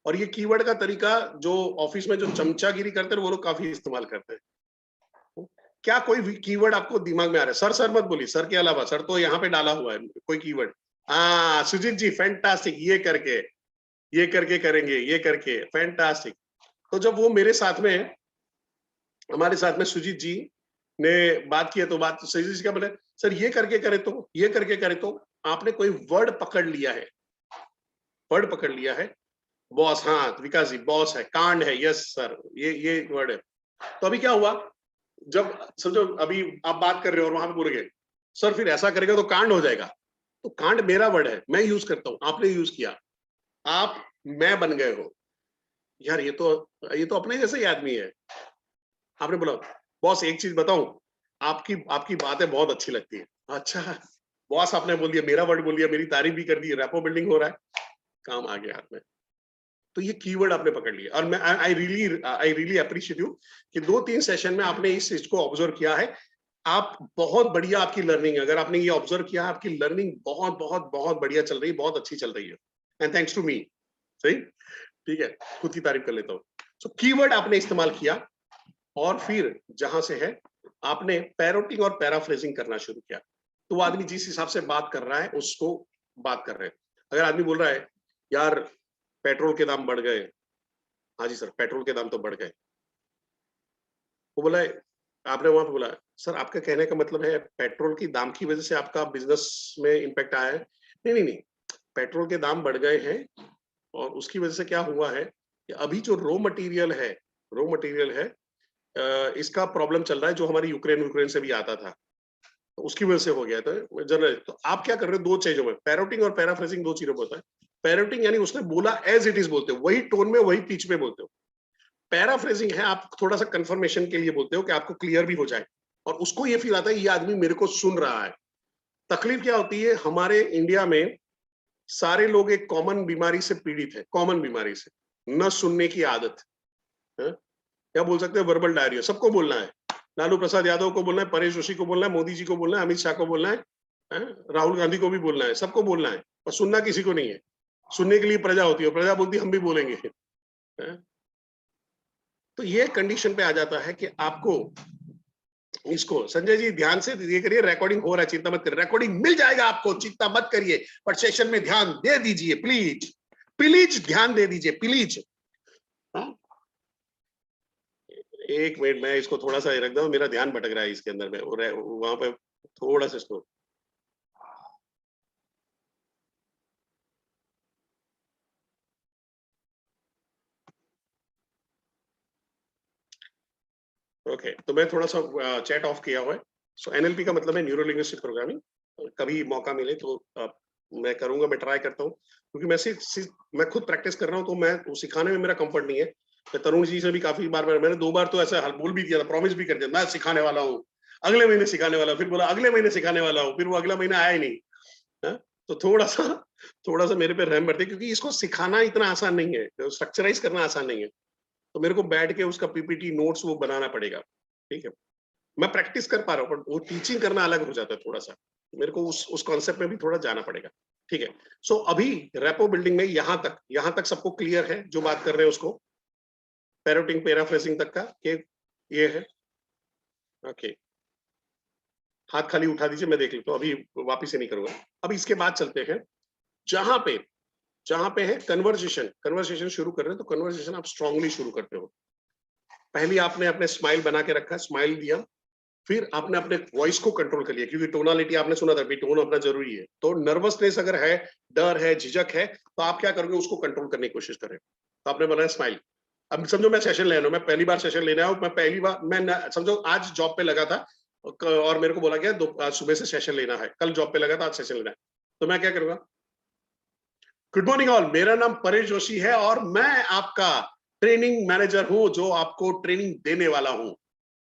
और ये कीवर्ड का तरीका जो ऑफिस में जो चमचागिरी करते हैं वो लोग काफी इस्तेमाल करते हैं। क्या कोई कीवर्ड आपको दिमाग में आ रहा है? सर सर मत बोलिए, सर के अलावा, सर तो यहाँ पे डाला हुआ है कोई कीवर्ड। हाँ सुजीत जी, फैंटास्टिक, ये करके करेंगे, ये करके, फैंटास्टिक। तो जब वो मेरे साथ में, हमारे साथ में सुजीत जी ने बात किया तो बात सुजीत जी क्या बोले, सर ये करके करे तो, ये करके करे तो। आपने कोई वर्ड पकड़ लिया है, वर्ड पकड़ लिया है। बॉस, हाँ विकास जी, बॉस है, कांड है, यस सर, ये वर्ड है। तो अभी क्या हुआ, जब समझो अभी आप बात कर रहे हो और वहां पे बोल गए सर फिर ऐसा करेगा तो कांड हो जाएगा, तो कांड मेरा वर्ड है, मैं यूज करता हूं, आपने यूज किया, आप मैं बन गए हो। यार ये तो अपने जैसे ही आदमी है। आपने बोला बॉस एक चीज बताऊं, आपकी बातें बहुत अच्छी लगती है। अच्छा बॉस, आपने बोल दिया, मेरा वर्ड बोल दिया, मेरी तारीफ भी कर दी, रैपो बिल्डिंग हो रहा है, काम आ गया हाथ में। तो ये कीवर्ड आपने पकड़ लिया, और मैं आई रियली अप्रिशिएट यू कि 2-3 सेशन में आपने इस चीज को ऑब्जर्व किया है। आप बहुत बढ़िया, आपकी लर्निंग है, अगर आपने ये ऑब्जर्व किया, आपकी लर्निंग बहुत बहुत बहुत बढ़िया चल रही है, बहुत अच्छी चल रही है, एंड थैंक्स टू मी। सही, ठीक है, खुद की तारीफ कर लेता हूँ। सो कीवर्ड आपने इस्तेमाल किया, और फिर जहां से है आपने पैरोटिंग और पैराफ्रेजिंग करना शुरू किया। तो वो आदमी जिस हिसाब से बात कर रहा है उसको बात कर रहे हैं। अगर आदमी बोल रहा है यार पेट्रोल के दाम बढ़ गए, हाँ जी सर पेट्रोल के दाम तो बढ़ गए। वो बोला है, आपने वहां पे बोला सर आपका कहने का मतलब है पेट्रोल की दाम की वजह से आपका बिजनेस में इंपैक्ट आया है? नहीं नहीं नहीं, पेट्रोल के दाम बढ़ गए हैं, और उसकी वजह से क्या हुआ है कि अभी जो रॉ मटेरियल है, इसका प्रॉब्लम चल रहा है, जो हमारी यूक्रेन से भी आता था, तो उसकी वजह से हो गया था जनरल। तो आप क्या कर रहे हो, दो चीजों में, पैरोटिंग और पैराफ्रेजिंग, दो चीजों में होता है। पैरोटिंग यानी उसने बोला एज इट इज बोलते हो, वही टोन में वही पिच में बोलते हो। पैराफ्रेजिंग है आप थोड़ा सा कंफर्मेशन के लिए बोलते हो कि आपको क्लियर भी हो जाए, और उसको ये फील आता है ये आदमी मेरे को सुन रहा है। तकलीफ क्या होती है, हमारे इंडिया में सारे लोग एक कॉमन बीमारी से पीड़ित है, कॉमन बीमारी से, न सुनने की आदत है? क्या बोल सकते हैं, वर्बल डायरिया। सबको बोलना है, लालू प्रसाद यादव को बोलना है, परेश जोशी को बोलना है, मोदी जी को बोलना है, अमित शाह को बोलना है, राहुल गांधी को भी बोलना है, सबको बोलना है, और सुनना किसी को नहीं है। सुनने के लिए प्रजा होती है, प्रजा बोलती है हम भी बोलेंगे। तो ये कंडीशन पे आ जाता है कि आपको इसको, संजय जी ध्यान से ये करिए, रिकॉर्डिंग हो रहा है, चिंता मत करिए, रिकॉर्डिंग मिल जाएगा आपको, चिंता मत करिए, पर सेशन में ध्यान दे दीजिए प्लीज, प्लीज ध्यान दे दीजिए प्लीज। एक मिनट, मैं इसको थोड़ा सा रख दूं, मेरा ध्यान भटक रहा है इसके अंदर में, वहां पे थोड़ा सा इसको, ओके। तो मैं थोड़ा सा चैट ऑफ किया हुआ है। सो एनएलपी का मतलब है न्यूरो लिंग्विस्टिक प्रोग्रामिंग। कभी मौका मिले तो मैं करूंगा, मैं ट्राई करता हूँ, क्योंकि मैं खुद प्रैक्टिस कर रहा हूँ, तो मैं सिखाने में मेरा कंफर्ट नहीं है। मैं तरुण जी से भी काफी बार मैंने 2 बार तो ऐसा बोल भी दिया था, प्रॉमिस भी कर दिया मैं सिखाने वाला हूँ, अगले महीने सिखाने वाला, फिर बोला अगले महीने सिखाने वाला हूँ, फिर वो अगला महीना आया ही नहीं। तो थोड़ा सा मेरे पे रहम करते, क्योंकि इसको सिखाना इतना आसान नहीं है, स्ट्रक्चराइज करना आसान नहीं है। तो मेरे को बैठ के उसका पीपीटी नोट्स वो बनाना पड़ेगा, ठीक है। मैं प्रैक्टिस कर पा रहा हूँ, पर वो टीचिंग करना अलग हो जाता है थोड़ा सा, मेरे को उस कॉन्सेप्ट में भी थोड़ा जाना पड़ेगा, ठीक है। सो अभी रेपो बिल्डिंग में यहाँ तक सबको क्लियर है जो बात कर रहे हैं उसको, पैरोटिंग पैराफ्रेजिंग तक का, कि ये है ओके। हाथ खाली उठा दीजिए, मैं देख लेता हूँ, अभी वापिस से नहीं करूंगा। अब इसके बाद चलते हैं जहां पे है कन्वर्सेशन शुरू कर रहे हैं, तो कन्वर्सेशन आप स्ट्रांगली शुरू करते हो। पहले आपने अपने स्माइल बना के रखा, स्माइल दिया, फिर आपने अपने वॉइस को कंट्रोल कर लिया, क्योंकि टोनालिटी आपने सुना था, टोन अपना जरूरी है। तो नर्वसनेस अगर है, डर है, झिझक है, तो आप क्या करोगे, उसको कंट्रोल करने की कोशिश करें। तो आपने बनाया स्माइल। अब समझो मैं सेशन लेना, मैं पहली बार सेशन लेने आया, मैं पहली बार, मैं समझो आज जॉब पे लगा था, और मेरे को बोला गया सुबह से सेशन लेना है, कल जॉब पे लगा था, आज सेशन लेना है। तो मैं क्या करूंगा, गुड मॉर्निंग ऑल, मेरा नाम परेश जोशी है, और मैं आपका ट्रेनिंग मैनेजर हूं, जो आपको ट्रेनिंग देने वाला हूं,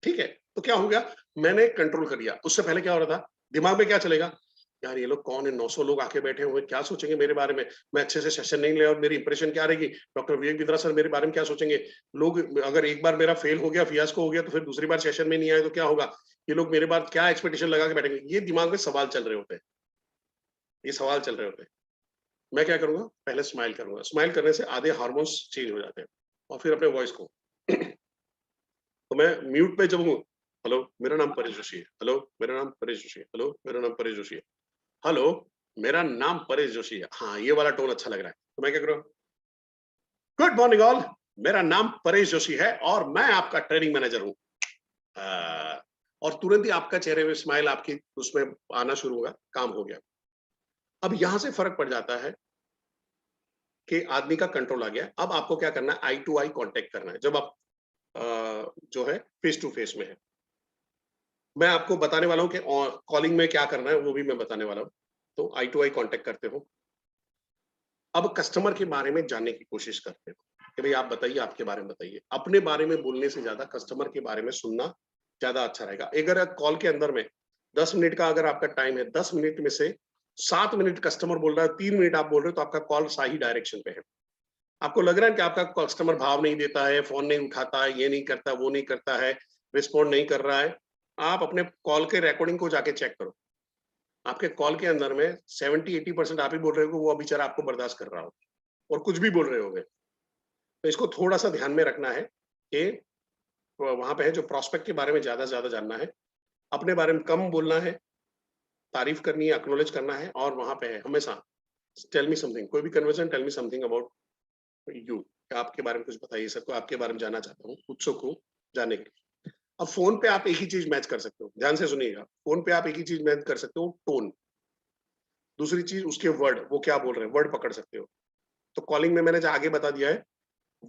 ठीक है। तो क्या हो गया, मैंने कंट्रोल कर लिया। उससे पहले क्या हो रहा था, दिमाग में क्या चलेगा, यार ये लोग कौन है, 900 लोग आके बैठे हुए, क्या सोचेंगे मेरे बारे में, मैं अच्छे से सेशन नहीं ले और मेरी इंप्रेशन क्या रहेगी, डॉक्टर विवेक बिंद्रा सर मेरे बारे में क्या सोचेंगे लोग, अगर एक बार मेरा फेल हो गया, फियास्को हो गया, तो फिर दूसरी बार सेशन में नहीं आए तो क्या होगा, ये लोग मेरे बाद क्या एक्सपेक्टेशन लगा के बैठेंगे, ये दिमाग में सवाल चल रहे होते हैं, ये सवाल चल रहे होते हैं। मैं क्या करूंगा, पहले स्माइल करूंगा, स्माइल करने से आधे हार्मोन्स चेंज हो जाते हैं, और फिर अपने वॉइस को तो मैं म्यूट पे जब हूँ, हेलो मेरा नाम परेश जोशी है, हेलो मेरा नाम परेश जोशी है, हेलो मेरा नाम परेश जोशी है, हेलो मेरा नाम परेश जोशी है, हाँ ये वाला टोन अच्छा लग रहा है, तो मैं क्या करूँ, गुड मॉर्निंग ऑल, मेरा नाम परेश जोशी है और मैं आपका ट्रेनिंग मैनेजर हूँ, और तुरंत ही आपका चेहरे में स्माइल आपकी उसमें आना शुरू होगा, काम हो गया। अब यहां से फर्क पड़ जाता है कि आदमी का कंट्रोल आ गया। अब आपको क्या करना है, आई टू आई कांटेक्ट करना है, जब आप जो है फेस टू फेस में है। मैं आपको बताने वाला हूं कि कॉलिंग में क्या करना है, वो भी मैं बताने वाला हूं। तो आई टू आई कांटेक्ट करते हो, अब कस्टमर के बारे में जानने की कोशिश करते हो कि भाई आप बताइए, आपके बारे में बताइए। अपने बारे में बोलने से ज्यादा कस्टमर के बारे में सुनना ज्यादा अच्छा रहेगा। अगर कॉल के अंदर में 10 मिनट का अगर आपका टाइम है, 10 मिनट में से 7 मिनट कस्टमर बोल रहा है, 3 मिनट आप बोल रहे हो, तो आपका कॉल सही डायरेक्शन पे है। आपको लग रहा है कि आपका कस्टमर भाव नहीं देता है, फोन नहीं उठाता है, ये नहीं करता, वो नहीं करता है, रिस्पॉन्ड नहीं कर रहा है, आप अपने कॉल के रिकॉर्डिंग को जाके चेक करो। आपके कॉल के अंदर में 70-80% आप ही बोल रहे हो, वो बेचारा आपको बर्दाश्त कर रहा हो और कुछ भी बोल रहे होगे। तो इसको थोड़ा सा ध्यान में रखना है कि वहां पे है जो प्रोस्पेक्ट के बारे में ज्यादा से ज्यादा जानना है, अपने बारे में कम बोलना है, तारीफ करनी है, एक्नॉलेज करना है, और वहां पे है हमेशा टेल मी समथिंग, कोई भी conversation, tell me something about you, आपके बारे में कुछ बताइए सर को, आपके बारे में जानना चाहता हूँ, उत्सुक हूँ जानने के लिए। अब फोन पे आप एक ही चीज मैच कर सकते हो, ध्यान से सुनिएगा, फोन पे आप एक ही चीज मैच कर सकते हो, टोन। दूसरी चीज उसके वर्ड, वो क्या बोल रहे हैं, वर्ड पकड़ सकते हो। तो कॉलिंग में मैंने जो आगे बता दिया है,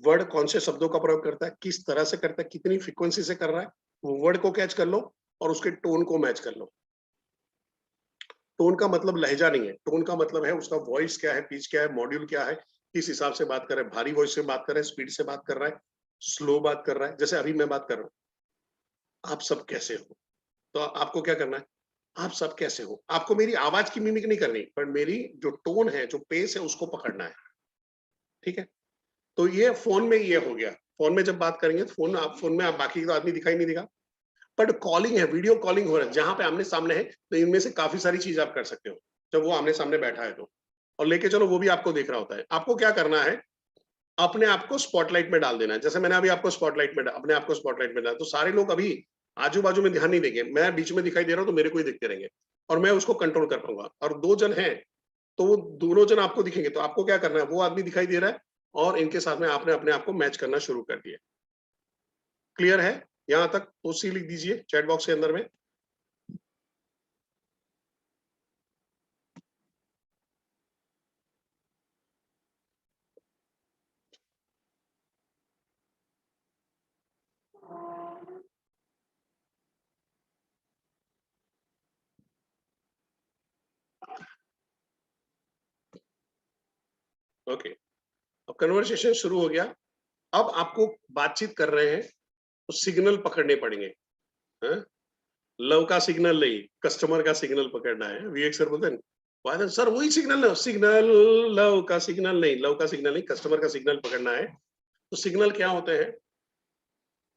वर्ड कौन से शब्दों का प्रयोग करता है, किस तरह से करता है, कितनी फ्रीक्वेंसी से कर रहा है, वो वर्ड को कैच कर लो और उसके टोन को मैच कर लो। टोन का मतलब लहजा नहीं है, टोन का मतलब है उसका वॉइस क्या है, पिच क्या है, मॉड्यूल क्या है, किस हिसाब से बात कर रहा है, भारी वॉइस से बात कर रहा है, स्पीड से बात कर रहा है, स्लो बात कर रहा है, जैसे अभी मैं बात कर रहा हूँ, आप सब कैसे हो, तो आपको क्या करना है, आप सब कैसे हो, आपको मेरी आवाज की मिमिक नहीं करनी, पर मेरी जो टोन है, जो पेस है, उसको पकड़ना है, ठीक है। तो ये फोन में ये हो गया, फोन में जब बात करेंगे तो फोन में आप बाकी तो आदमी दिखाई नहीं देगा, बट कॉलिंग है, वीडियो कॉलिंग हो रहा है, जहां पे आमने सामने है, तो इनमें से काफी सारी चीज आप कर सकते हो जब वो आमने सामने बैठा है तो, और लेके चलो वो भी आपको देख रहा होता है। आपको क्या करना है, अपने आप को स्पॉटलाइट में डाल देना है, जैसे मैंने अभी आपको स्पॉटलाइट में अपने आप को स्पॉटलाइट में डाला, तो सारे लोग अभी आजू बाजू में ध्यान नहीं देंगे, मैं बीच में दिखाई दे रहा हूँ तो मेरे को ही देखते रहेंगे, और मैं उसको कंट्रोल कर पाऊंगा। और 2 जन हैं तो वो दोनों जन आपको दिखेंगे, तो आपको क्या करना है, वो आदमी दिखाई दे रहा है और इनके साथ में आपने अपने आप को मैच करना शुरू कर दिया। क्लियर है यहां तक? तो सी लिख दीजिए चैट बॉक्स के अंदर में। ओके, अब कन्वर्सेशन शुरू हो गया। अब आपको बातचीत कर रहे हैं तो सिग्नल पकड़ने पड़ेंगे, हाँ? लव का सिग्नल नहीं, कस्टमर का सिग्नल पकड़ना है। विवेक सर बोलते हैं वादन सर वही सिग्नल, सिग्नल लव का सिग्नल नहीं, लव का सिग्नल नहीं, कस्टमर का सिग्नल पकड़ना है। तो सिग्नल क्या होते हैं,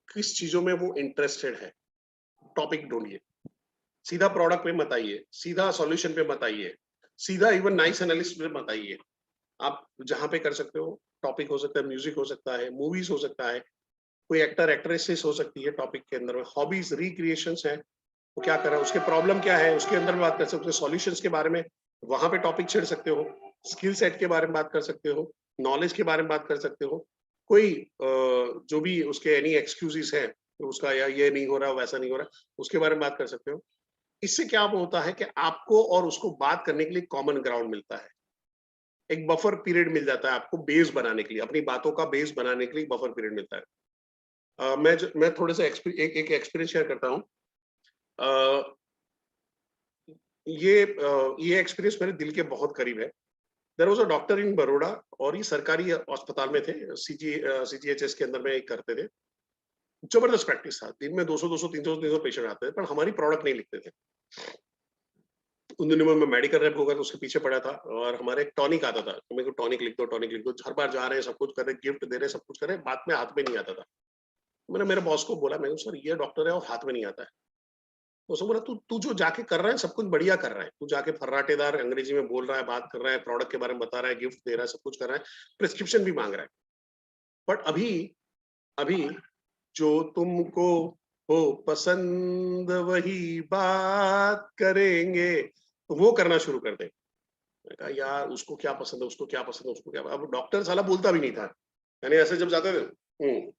किस चीजों में वो इंटरेस्टेड है, टॉपिक ढूंढिए, सीधा प्रोडक्ट पे मत आइए, सीधा सॉल्यूशन पे मत आइए, सीधा इवन नाइस एनालिस्ट पे मत आइए। आप जहां पे कर सकते हो, टॉपिक हो सकता है, म्यूजिक हो सकता है, मूवीज हो सकता है, कोई एक्टर एक्ट्रेसेस हो सकती है, टॉपिक के अंदर में हॉबीज रिक्रिएशंस है, वो क्या कर रहा है, उसके प्रॉब्लम क्या है, उसके अंदर में बात कर सकते हो, सॉल्यूशंस के बारे में वहां पे टॉपिक छेड़ सकते हो, स्किल सेट के बारे में बात कर सकते हो, नॉलेज के बारे में बात कर सकते हो, कोई जो भी उसके एनी एक्सक्यूजेस है उसका, या ये नहीं हो रहा वैसा नहीं हो रहा, उसके बारे में बात कर सकते हो। इससे क्या होता है कि आपको और उसको बात करने के लिए कॉमन ग्राउंड मिलता है, एक बफर पीरियड मिल जाता है आपको बेस बनाने के लिए, अपनी बातों का बेस बनाने के लिए बफर पीरियड मिलता है। मैं थोड़ा सा एक एक्सपीरियंस शेयर करता हूँ। ये एक्सपीरियंस मेरे दिल के बहुत करीब है। देयर वाज अ डॉक्टर इन बड़ौदा, और ये सरकारी अस्पताल में थे, सीजीएचएस के अंदर में एक करते थे। जबरदस्त प्रैक्टिस था, दिन में 200 200 300 300 पेशेंट आते थे, पर हमारी प्रोडक्ट नहीं लिखते थे। उन दिनों में मैं मेडिकल रैप होगा तो उसके पीछे पड़ा था, और हमारे एक टॉनिक आता था, तो मेरे को टॉनिक लिख दो, टॉनिक लिख दो। हर बार जा रहे हैं, सब कुछ कर रहे हैं, गिफ्ट दे रहे हैं, सब कुछ कर रहे हैं, बात में हाथ में नहीं आता था। मैंने मेरे बॉस को बोला, मैं सर ये डॉक्टर है और हाथ में नहीं आता है। तो उसने बोला, तू तू जो जाके कर रहा है सब कुछ बढ़िया कर रहा है, तू जाके फर्राटेदार अंग्रेजी में बोल रहा है, बात कर रहा है, प्रोडक्ट के बारे में बता रहा है, गिफ्ट दे रहा है, सब कुछ कर रहा है, प्रिस्क्रिप्शन भी मांग रहा है, बट अभी अभी जो तुमको हो पसंद वही बात करेंगे, तो वो करना शुरू कर दे। मैं कहा यार उसको क्या पसंद है, उसको क्या पसंद है, उसको क्या। अब डॉक्टर साला बोलता भी नहीं था, यानी ऐसे जब जाते थे, हम्म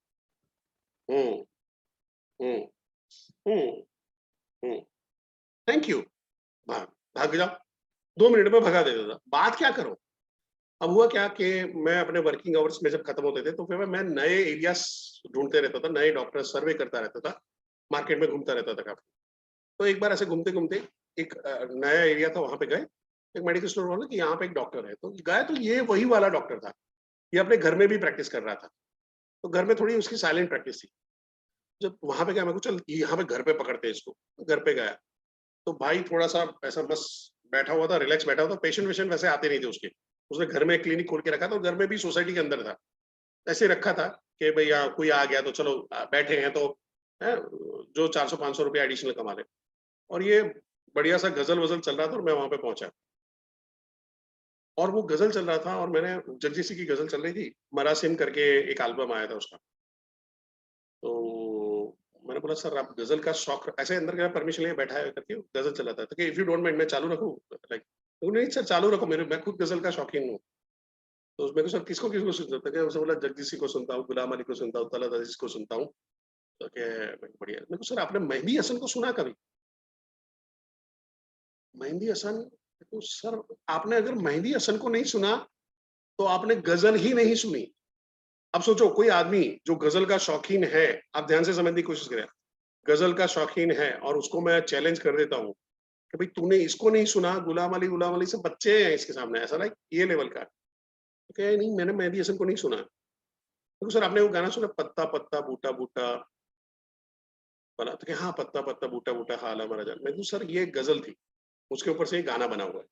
हम्म हम्म थैंक यू, भाग भाग जाओ, 2 मिनट में भगा देता था। बात क्या करो। अब हुआ क्या कि मैं अपने वर्किंग आवर्स में जब खत्म होते थे तो फिर मैं नए एरियाज ढूंढते रहता था, नए डॉक्टर सर्वे करता रहता था, मार्केट में घूमता रहता था काफी। तो एक बार ऐसे घूमते घूमते एक नया एरिया था, वहां पे गए, एक मेडिकल स्टोर वाला कि यहाँ पे एक डॉक्टर है, तो गए तो ये वही वाला डॉक्टर था, ये अपने घर में भी प्रैक्टिस कर रहा था। तो घर में थोड़ी उसकी साइलेंट प्रैक्टिस थी। जब वहां पे गया, मैं को चल यहाँ पे घर पे पकड़ते हैं इसको। घर पे गया तो भाई थोड़ा सा ऐसा बस बैठा हुआ था, रिलैक्स बैठा हुआ था, पेशेंट वेशेंट वैसे आते नहीं थे उसके। उसने घर में एक क्लिनिक खोल के रखा था, और घर में भी सोसाइटी के अंदर था, ऐसे रखा था कि भाई कोई आ गया तो चलो बैठे हैं तो है, जो 400-500 रुपया एडिशनल कमा ले। और ये बढ़िया सा गजल वजल चल रहा था, और मैं वहां पे पहुंचा, और वो गजल चल रहा था, और मैंने जगजीत सिंह की गजल चल रही थी, मरासिम करके एक एल्बम आया था उसका। तो मैंने बोला सर आप गजल का शौक, ऐसे अंदर गया, परमिशन लिए बैठा है करके गजल चला था, तो इफ यू डोंट माइंड मैं चालू रखूं, लाइक नहीं सर चालू रखो, मेरे मैं खुद गजल का शौकीन हूँ। तो उसमें को सर किसको किसको सुनता था, उसने बोला जगजीत सिंह को सुनता हूँ, गुलाम अली को सुनता हूँ, तलत अजीज को सुनता हूँ। तो क्या बढ़िया। मेरे को सर आपने मेहंदी हसन को सुना कभी? मेहंदी हसन, तो सर आपने अगर मेहंदी हसन को नहीं सुना तो आपने गजल ही नहीं सुनी। अब सोचो कोई आदमी जो गजल का शौकीन है, आप ध्यान से समझने की कोशिश करें, गजल का शौकीन है, और उसको मैं चैलेंज कर देता हूँ कि भाई तूने इसको नहीं सुना, गुलाम अली से बच्चे हैं इसके सामने, ऐसा लाइक ये लेवल का। तो क्या नहीं मैंने मेहंदी हसन को नहीं सुना। तो सर आपने वो गाना सुना, पत्ता पत्ता बूटा बूटा बना? तो क्या हाँ, पत्ता पत्ता बूटा बूटा हाला मरा जान। मैं सर ये गजल थी, उसके ऊपर से ये गाना बना हुआ है।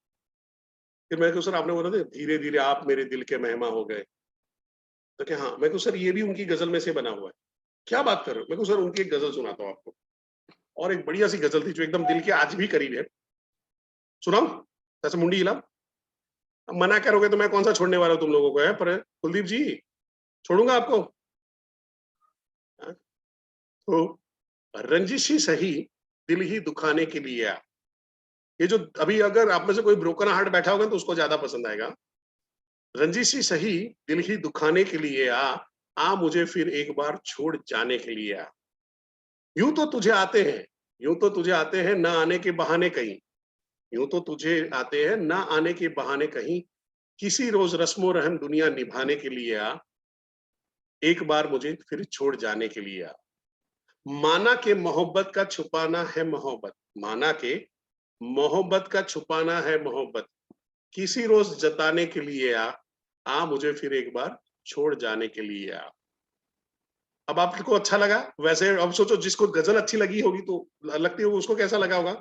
फिर मैं सर आपने बोला था धीरे धीरे आप मेरे दिल के मेहमा हो गए। तो क्या हाँ, मैं को सर ये भी उनकी गजल में से बना हुआ है। क्या बात कर रहे हो? मैं को सर उनकी एक गजल सुनाता हूँ आपको, और एक बढ़िया सी गजल थी जो एकदम दिल के आज भी करीब है। सुनाऊं? जैसे मुंडी हिला। अब मना करोगे तो मैं कौन सा छोड़ने वाला हूं तुम लोगों को, है पर कुलदीप जी छोड़ूंगा आपको? हाँ? तो रंजिश ही सही दिल ही दुखाने के लिए आ। ये जो अभी अगर आप में से कोई ब्रोकन हार्ट बैठा होगा तो उसको ज्यादा पसंद आएगा। रंजिश ही सही दिल ही दुखाने के लिए आ मुझे फिर एक बार छोड़ जाने के लिए आ। यूं तो तुझे आते हैं, यूं तो तुझे आते हैं ना आने के बहाने कहीं, यूं तो तुझे आते हैं ना आने के बहाने कहीं, किसी रोज रस्मो रहम दुनिया निभाने के लिए आ, एक बार मुझे फिर छोड़ जाने के लिए आ। माना के मोहब्बत का छुपाना है मोहब्बत, माना के मोहब्बत का छुपाना है मोहब्बत, किसी रोज जताने के लिए आ मुझे फिर एक बार छोड़ जाने के लिए आ। अब आपको अच्छा लगा? वैसे अब सोचो जिसको गजल अच्छी लगी होगी तो लगती होगी उसको कैसा लगा होगा।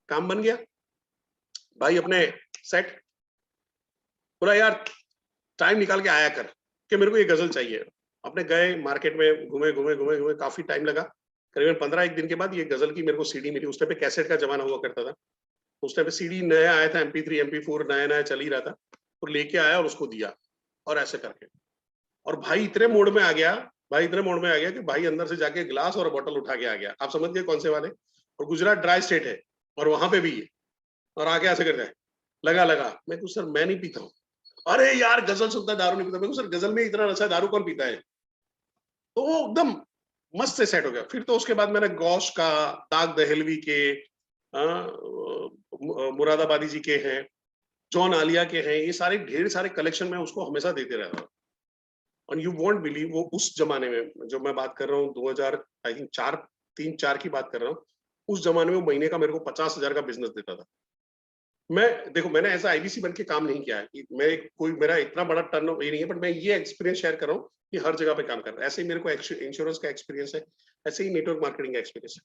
काम बन गया भाई। अपने सेट बोला यार टाइम निकाल के आया कर कि मेरे को ये गजल चाहिए। अपने गए मार्केट में, घूमे घूमे घूमे घूमे, काफी टाइम लगा, करीबन 15 एक दिन के बाद ये गजल की मेरे को सीडी मिली। उस टाइम पे कैसेट का जमाना हुआ करता था, उस टाइम पे सीडी नया आया था, MP3 MP4 नया नया चल ही रहा था, तो लेके आया और उसको दिया, और ऐसे करके। और भाई इतने मोड में आ गया, भाई इतने मोड में आ गया कि भाई अंदर से जाके गिलास और बोतल उठा के आ गया। आप समझ गए कौन से वाले। और गुजरात ड्राई स्टेट है और वहां पे भी है, और आगे ऐसे करता है लगा लगा। मैं कुछ सर मैं नहीं पीता हूँ। अरे यार गजल सुनता दारू नहीं पीता। मैं सर गजल में इतना अच्छा दारू कौन पीता है? तो वो एकदम मस्त से सेट हो गया। फिर तो उसके बाद मैंने गौश का, दाग दहलवी के, मुरादाबादी जी के हैं, जॉन आलिया के हैं, ये सारे ढेर सारे कलेक्शन में उसको हमेशा देते रहता हूँ। और यू वोंट बिलीव, वो उस जमाने में जो मैं बात कर रहा हूँ 2000 आई थिंक 3-4 की बात कर रहा हूँ, उस जमाने में महीने का मेरे को 50,000 का बिजनेस देता था। मैं देखो मैंने ऐसा आईबीसी बन के काम नहीं किया है, मैं कोई मेरा इतना बड़ा टर्न ये नहीं है, बट मैं ये एक्सपीरियंस शेयर कर रहा हूँ कि हर जगह पे काम कर रहा है। ऐसे ही मेरे को इंश्योरेंस का एक्सपीरियंस है, ऐसे ही नेटवर्क मार्केटिंग का एक्सपीरियंस है।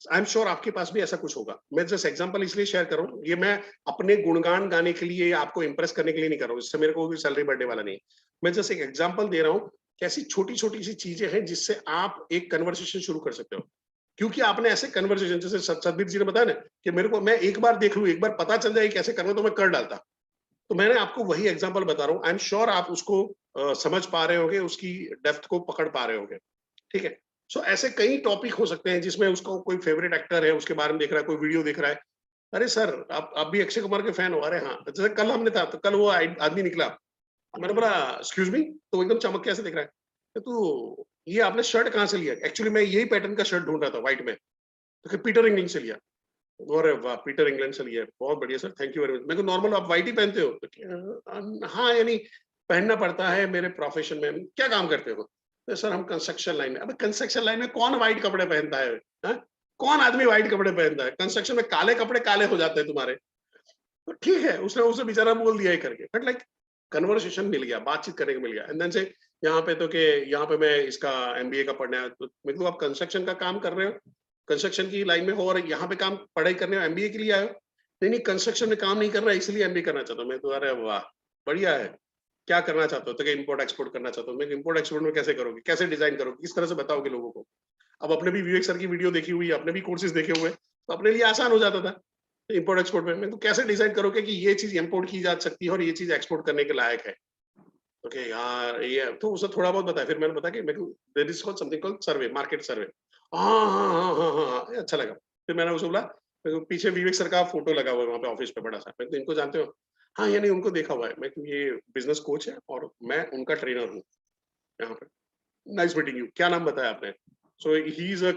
आई एम श्योर आपके पास भी ऐसा कुछ होगा। मैं जस्ट एग्जांपल इसलिए शेयर कर रहा हूँ, ये मैं अपने गुणगान गाने के लिए या आपको इंप्रेस करने के लिए नहीं कर रहा हूँ, इससे मेरे को भी सैलरी बढ़ने वाला नहीं है। मैं जस्ट एक एग्जांपल दे रहा हूँ, कैसी छोटी छोटी सी चीजें हैं जिससे आप एक कन्वर्सेशन शुरू कर सकते हो। क्योंकि आपने ऐसे कन्वर्सेशन, जैसे सतबीर जी ने बताया ना कि मेरे को, मैं एक बार देख लूं, एक बार पता चल जाए कैसे करना, तो मैं कर डालता। तो मैंने आपको वही एग्जांपल बता रहा हूँ। आई एम श्योर आप उसको समझ पा रहे होंगे, उसकी डेप्थ को पकड़ पा रहे होंगे। ठीक है। सो ऐसे कई टॉपिक हो सकते हैं जिसमें उसको कोई फेवरेट एक्टर है, उसके बारे में देख रहा है, कोई वीडियो देख रहा है, अरे सर आप भी अक्षय कुमार के फैन हो? अरे हाँ। जैसे कल हमने था, तो कल वो आदमी निकला, मैंने बोला एक्सक्यूज मी, तो एकदम चमक के ऐसे देख रहा है, तो ये आपने शर्ट कहाँ से लिया? एक्चुअली मैं यही पैटर्न का शर्ट ढूंढ रहा था, व्हाइट में, तो पीटर इंग्लैंड से लिया। अरे वाह, पीटर इंग्लैंड से लिया है, बहुत बढ़िया sir, thank you very much. मैं को नॉर्मल आप व्हाइट ही पहनते हो? तो हाँ, यानी पहनना पड़ता है मेरे प्रोफेशन में। क्या काम करते हो? तो सर हम कंस्ट्रक्शन लाइन में। अबे कंस्ट्रक्शन लाइन में कौन व्हाइट कपड़े पहनता है? हा? कौन आदमी व्हाइट कपड़े पहनता है? कंस्ट्रक्शन में काले कपड़े काले हो जाते हैं तुम्हारे। तो ठीक है, उसने उसे बेचारा बोल दिया है करके, बट लाइक कन्वर्सेशन मिल गया, बातचीत करने को मिल गया। एंड देन से यहाँ पे तो, कि यहाँ पे मैं इसका एमबीए का पढ़ना है, तो मैं कहूँ आप कंस्ट्रक्शन का काम कर रहे हो, कंस्ट्रक्शन की लाइन में हो, और यहाँ पे काम पढ़ाई करने एमबीए के लिए आए हो? नहीं नहीं, कंस्ट्रक्शन में काम नहीं कर रहा है, इसलिए एमबीए करना चाहता हूँ। मैं तो अरे वाह बढ़िया है, क्या करना चाहते हो? तो इम्पोर्ट एक्सपोर्ट करना चाहता हूँ। मैं इम्पोर्ट एक्सपोर्ट में कैसे करोगे, कैसे डिजाइन करोगे, किस तरह से बताओगे लोगों को? अब अपने भी विवेक सर की वीडियो देखी हुई है, अपने भी कोर्सेज देखे हुए, तो अपने लिए आसान हो जाता था इम्पोर्ट एक्सपोर्ट में। मैं तो कैसे डिजाइन करोगे कि ये चीज इम्पोर्ट की जा सकती है और ये चीज एक्सपोर्ट करने के लायक है? ओके यार, ये तो उसे थोड़ा बहुत बताया। फिर मैंने बताया कि मेरे को there is called something called survey, market survey. हाँ हाँ हाँ हाँ हाँ हाँ, ये अच्छा लगा। फिर मैंने उसे बोला, मेरे को पीछे विवेक सर का फोटो लगा हुआ है वहाँ पे ऑफिस पे बड़ा सा। मैं तो इनको जानते हो? हाँ, यानी उनको देखा हुआ है। मैं तो ये बिजनेस कोच है और मैं उनका ट्रेनर हूँ यहाँ पे। Nice meeting you. क्या नाम बताया आपने? सो ही इज अ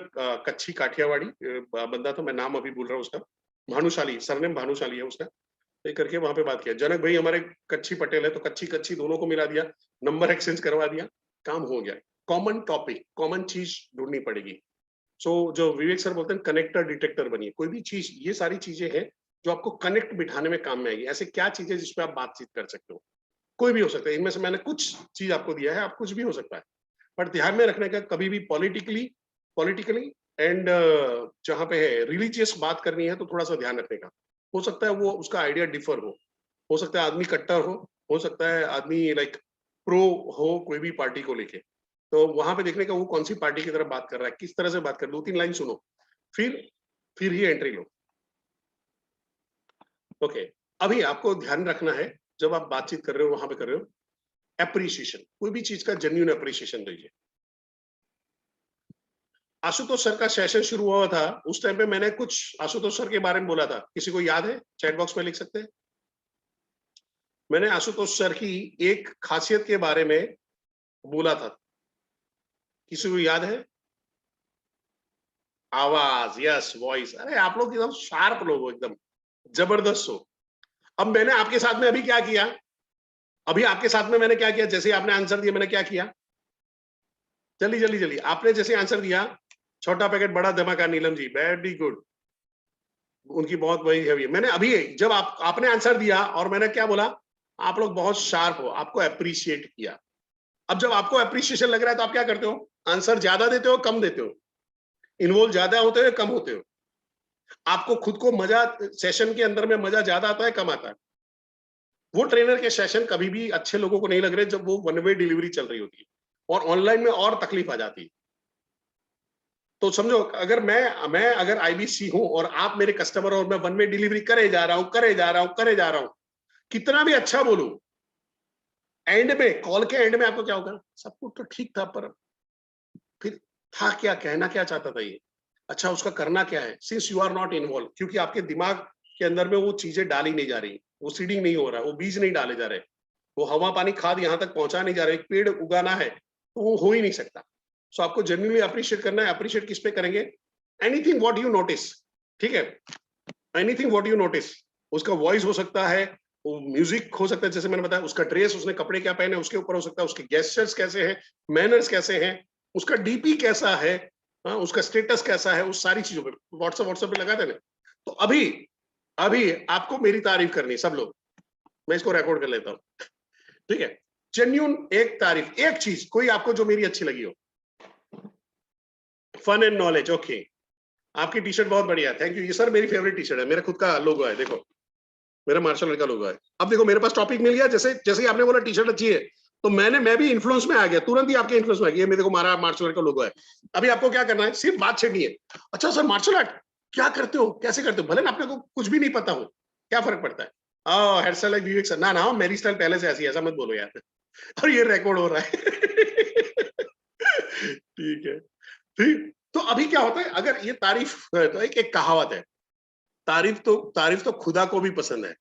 कच्छी काठियावाड़ी बंदा था, मैं नाम अभी भूल रहा हूँ उसका। भानुशाली, सरनेम भानुशाली है उसका। ये करके वहां पे बात किया। जनक भाई हमारे कच्छी पटेल है, तो कच्छी कच्छी दोनों को मिला दिया, नंबर एक्सचेंज करवा दिया, काम हो गया। कॉमन टॉपिक, कॉमन चीज ढूंढनी पड़ेगी। सो जो विवेक सर बोलते हैं कनेक्टर डिटेक्टर बनिए। कोई भी चीज, ये सारी चीजें हैं जो आपको कनेक्ट बिठाने में काम में आएगी। ऐसे क्या चीजें जिसपे आप बातचीत कर सकते हो? कोई भी हो सकता है। इनमें से मैंने कुछ चीज आपको दिया है, आप कुछ भी हो सकता है। पर ध्यान में रखने का, कभी भी पॉलिटिकली पॉलिटिकली एंड जहां पे है रिलीजियस बात करनी है, तो थोड़ा सा ध्यान रखने का। हो सकता है वो उसका आइडिया डिफर हो सकता है आदमी कट्टर हो सकता है आदमी लाइक प्रो हो कोई भी पार्टी को लेके। तो वहां पे देखने का वो कौन सी पार्टी की तरफ बात कर रहा है, किस तरह से बात कर रहा है। 2-3 लाइन सुनो, फिर ही एंट्री लो। ओके। अभी आपको ध्यान रखना है, जब आप बातचीत कर रहे हो, वहां पे कर रहे हो, एप्रिसिएशन, कोई भी चीज का जेन्युइन एप्रिसिएशन दीजिए। आशुतोष सर का सेशन शुरू हुआ था, उस टाइम पे मैंने कुछ आशुतोष सर के बारे में बोला था। किसी को याद है? चैट बॉक्स में लिख सकते हैं। मैंने आशुतोष सर की एक खासियत के बारे में बोला था, किसी को याद है? आवाज, यस, वॉइस। अरे आप लोग एकदम शार्प लोग हो, एकदम जबरदस्त हो। अब मैंने आपके साथ में अभी क्या किया, अभी आपके साथ में मैंने क्या किया, जैसे आपने आंसर दिया मैंने क्या किया, जल्दी जल्दी जल्दी। आपने जैसे आंसर दिया, छोटा पैकेट बड़ा धमाका, नीलम जी वेरी गुड, उनकी बहुत बड़ी है। मैंने अभी जब आपने आंसर दिया और मैंने क्या बोला, आप लोग बहुत शार्प हो, आपको अप्रिशिएट किया। अब जब आपको अप्रिशिएशन लग रहा है तो आप क्या करते हो? आंसर ज्यादा देते हो, कम देते हो? इन्वॉल्व ज्यादा होते हो, कम होते हो? आपको खुद को मजा, सेशन के अंदर में मजा ज्यादा आता है, कम आता है? वो ट्रेनर के सेशन कभी भी अच्छे लोगों को नहीं लग रहे जब वो वन वे डिलीवरी चल रही होती है, और ऑनलाइन में और तकलीफ आ जाती है। तो समझो, अगर मैं अगर आईबीसी हूं और आप मेरे कस्टमर, और मैं वन वे डिलीवरी करे जा रहा हूं, कितना भी अच्छा बोलूं, एंड में, कॉल के एंड में आपको क्या होगा? सब कुछ तो ठीक था, पर फिर था क्या, कहना क्या चाहता था ये, अच्छा उसका करना क्या है? Since you are not involve, क्योंकि आपके दिमाग के अंदर में वो चीजें डाली नहीं जा रही, वो सीडिंग नहीं हो रहा, वो बीज नहीं डाले जा रहे, वो हवा पानी खाद यहाँ तक पहुंचा नहीं जा रहे। एक पेड़ उगाना है तो वो हो ही नहीं सकता। सो आपको जेन्युइनली अप्रिशिएट करना है। अप्रिशिएट किस पे करेंगे? एनीथिंग व्हाट यू नोटिस, ठीक है, एनीथिंग व्हाट यू नोटिस। उसका वॉइस हो सकता है, वो म्यूजिक हो सकता है, जैसे मैंने बताया, उसका ड्रेस, उसने कपड़े क्या पहने उसके ऊपर हो सकता है, उसके गेस्चर्स कैसे हैं, मैनर्स कैसे हैं, उसका डीपी कैसा है, उसका स्टेटस कैसा है, उस सारी चीजों पे व्हाट्सएप पे लगा देना। तो अभी अभी आपको मेरी तारीफ करनी, सब लोग, मैं इसको रिकॉर्ड कर लेता हूँ, ठीक है? जेन्युइन एक तारीफ, एक चीज कोई आपको जो मेरी अच्छी लगी हो। Fun and knowledge, okay. आपकी टी शर्ट बहुत बढ़िया है, थैंक यू। ये सर मेरी फेवरेट टी शर्ट है, मेरा खुद का लोगो है, देखो मेरा मार्शल आर्ट का लोगो है। अब देखो मेरे पास टॉपिक मिल गया, जैसे जैसे ही आपने बोला टी शर्ट अच्छी है, तो मैं भी इन्फ्लुएंस में आ गया, तुरंत ही आपके इन्फ्लुएंस में आ गया। ये मेरे को मारा मार्शल आर्ट का लोगो है। अभी आपको क्या करना है, सिर्फ बात छेड़नी है। अच्छा सर मार्शल आर्ट क्या करते हो, कैसे करते हो, भले ना आपने को कुछ भी नहीं पता हो, क्या फर्क पड़ता है। हेयर स्टाइल लाइक विवेक सर, ना मेरी स्टाइल पहले से ऐसी है, ऐसा मत बोलो यार। और ये रिकॉर्ड हो रहा है। ठीक है, ठीक। तो अभी क्या होता है, अगर ये तारीफ है तो एक कहावत है, तारीफ तो खुदा को भी पसंद है,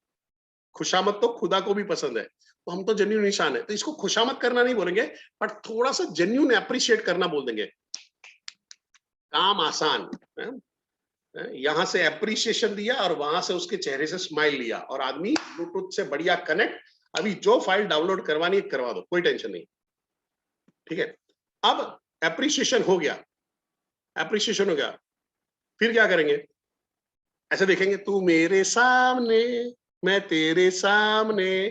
खुशामद तो खुदा को भी पसंद है। तो हम तो जेन्युइन इंसान है, तो इसको खुशामद करना नहीं बोलेंगे, बट थोड़ा सा जेन्युइन अप्रिशिएट करना बोल देंगे। काम आसान है? यहां से अप्रिशिएशन दिया और वहां से उसके चेहरे से स्माइल लिया, और आदमी ब्लूटूथ से बढ़िया कनेक्ट। अभी जो फाइल डाउनलोड करवानी है करवा दो, कोई टेंशन नहीं। ठीक है, अब अप्रिशिएशन हो गया, अप्रिशिएशन हो गया, फिर क्या करेंगे, ऐसे देखेंगे, तू मेरे सामने मैं तेरे सामने,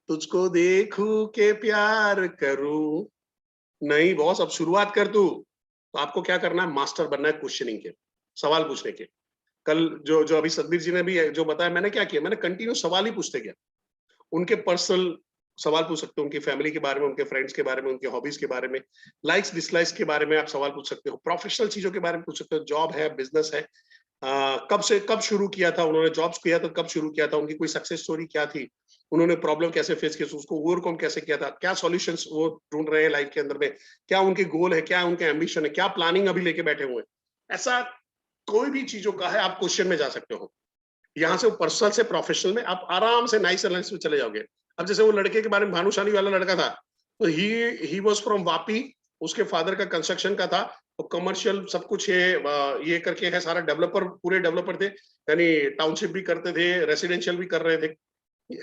तुझको देखूं के प्यार करूं। नहीं बॉस, अब शुरुआत कर तू। तो आपको क्या करना है, मास्टर बनना है क्वेश्चनिंग के, सवाल पूछने के। कल जो जो अभी सतबीर जी ने भी जो बताया, मैंने क्या किया, मैंने कंटिन्यू सवाल ही पूछते गया। उनके पर्सनल सवाल पूछ सकते हो, उनकी फैमिली के बारे में, उनके फ्रेंड्स के बारे में, उनके हॉबीज के बारे में, लाइक्स डिसलाइक्स के बारे में आप सवाल पूछ सकते हो, प्रोफेशनल चीजों के बारे में पूछ सकते हो, जॉब है, बिजनेस है, कब शुरू किया था उन्होंने, जॉब्स किया था कब शुरू किया था, उनकी कोई सक्सेस स्टोरी क्या थी, उन्होंने प्रॉब्लम कैसे फेस किया, उसको ओवरकम कैसे किया था, क्या सॉल्यूशंस वो ढूंढ रहे हैं लाइफ के अंदर में, क्या उनके गोल है, क्या उनके एम्बिशन है, क्या प्लानिंग अभी लेके बैठे हुए हैं। ऐसा कोई भी चीजों का है, आप क्वेश्चन में जा सकते हो। यहाँ से पर्सनल से प्रोफेशनल में आप आराम से नाइस एनालिसिस में चले जाओगे। अब जैसे वो लड़के के बारे में, भानुशाली वाला लड़का था, तो ही वाज फ्रॉम वापी, उसके फादर का कंस्ट्रक्शन का था, तो कमर्शियल सब कुछ ये करके है, सारा डेवलपर, पूरे डेवलपर थे, यानी टाउनशिप भी करते थे, रेसिडेंशियल भी कर रहे थे,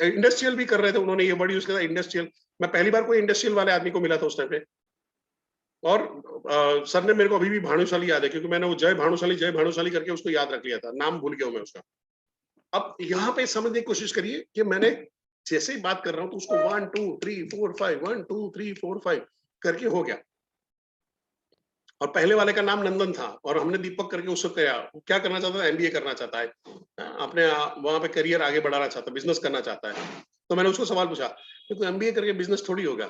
इंडस्ट्रियल भी कर रहे थे। उन्होंने ये वर्ड यूज किया था, इंडस्ट्रियल। मैं पहली बार कोई इंडस्ट्रियल वाले आदमी को मिला था उस टाइम पे। और सर ने मेरे को अभी भी भानुशाली याद है, क्योंकि मैंने वो जय भानुशाली करके उसको याद रख लिया था, नाम भूल गया हूं मैं उसका। अब यहाँ पे समझने की कोशिश करिए कि मैंने जैसे ही बात कर रहा हूं तो उसको 1 2 3 4 5 1 2 3 4 5 करके हो गया। और पहले वाले का नाम नंदन था, और हमने दीपक करके उसको किया। क्या करना चाहता है, एमबीए करना चाहता है, अपने वहां पे करियर आगे बढ़ाना चाहता है, बिजनेस करना चाहता है। तो मैंने उसको सवाल पूछा कि तू एमबीए करके बिजनेस थोड़ी होगा।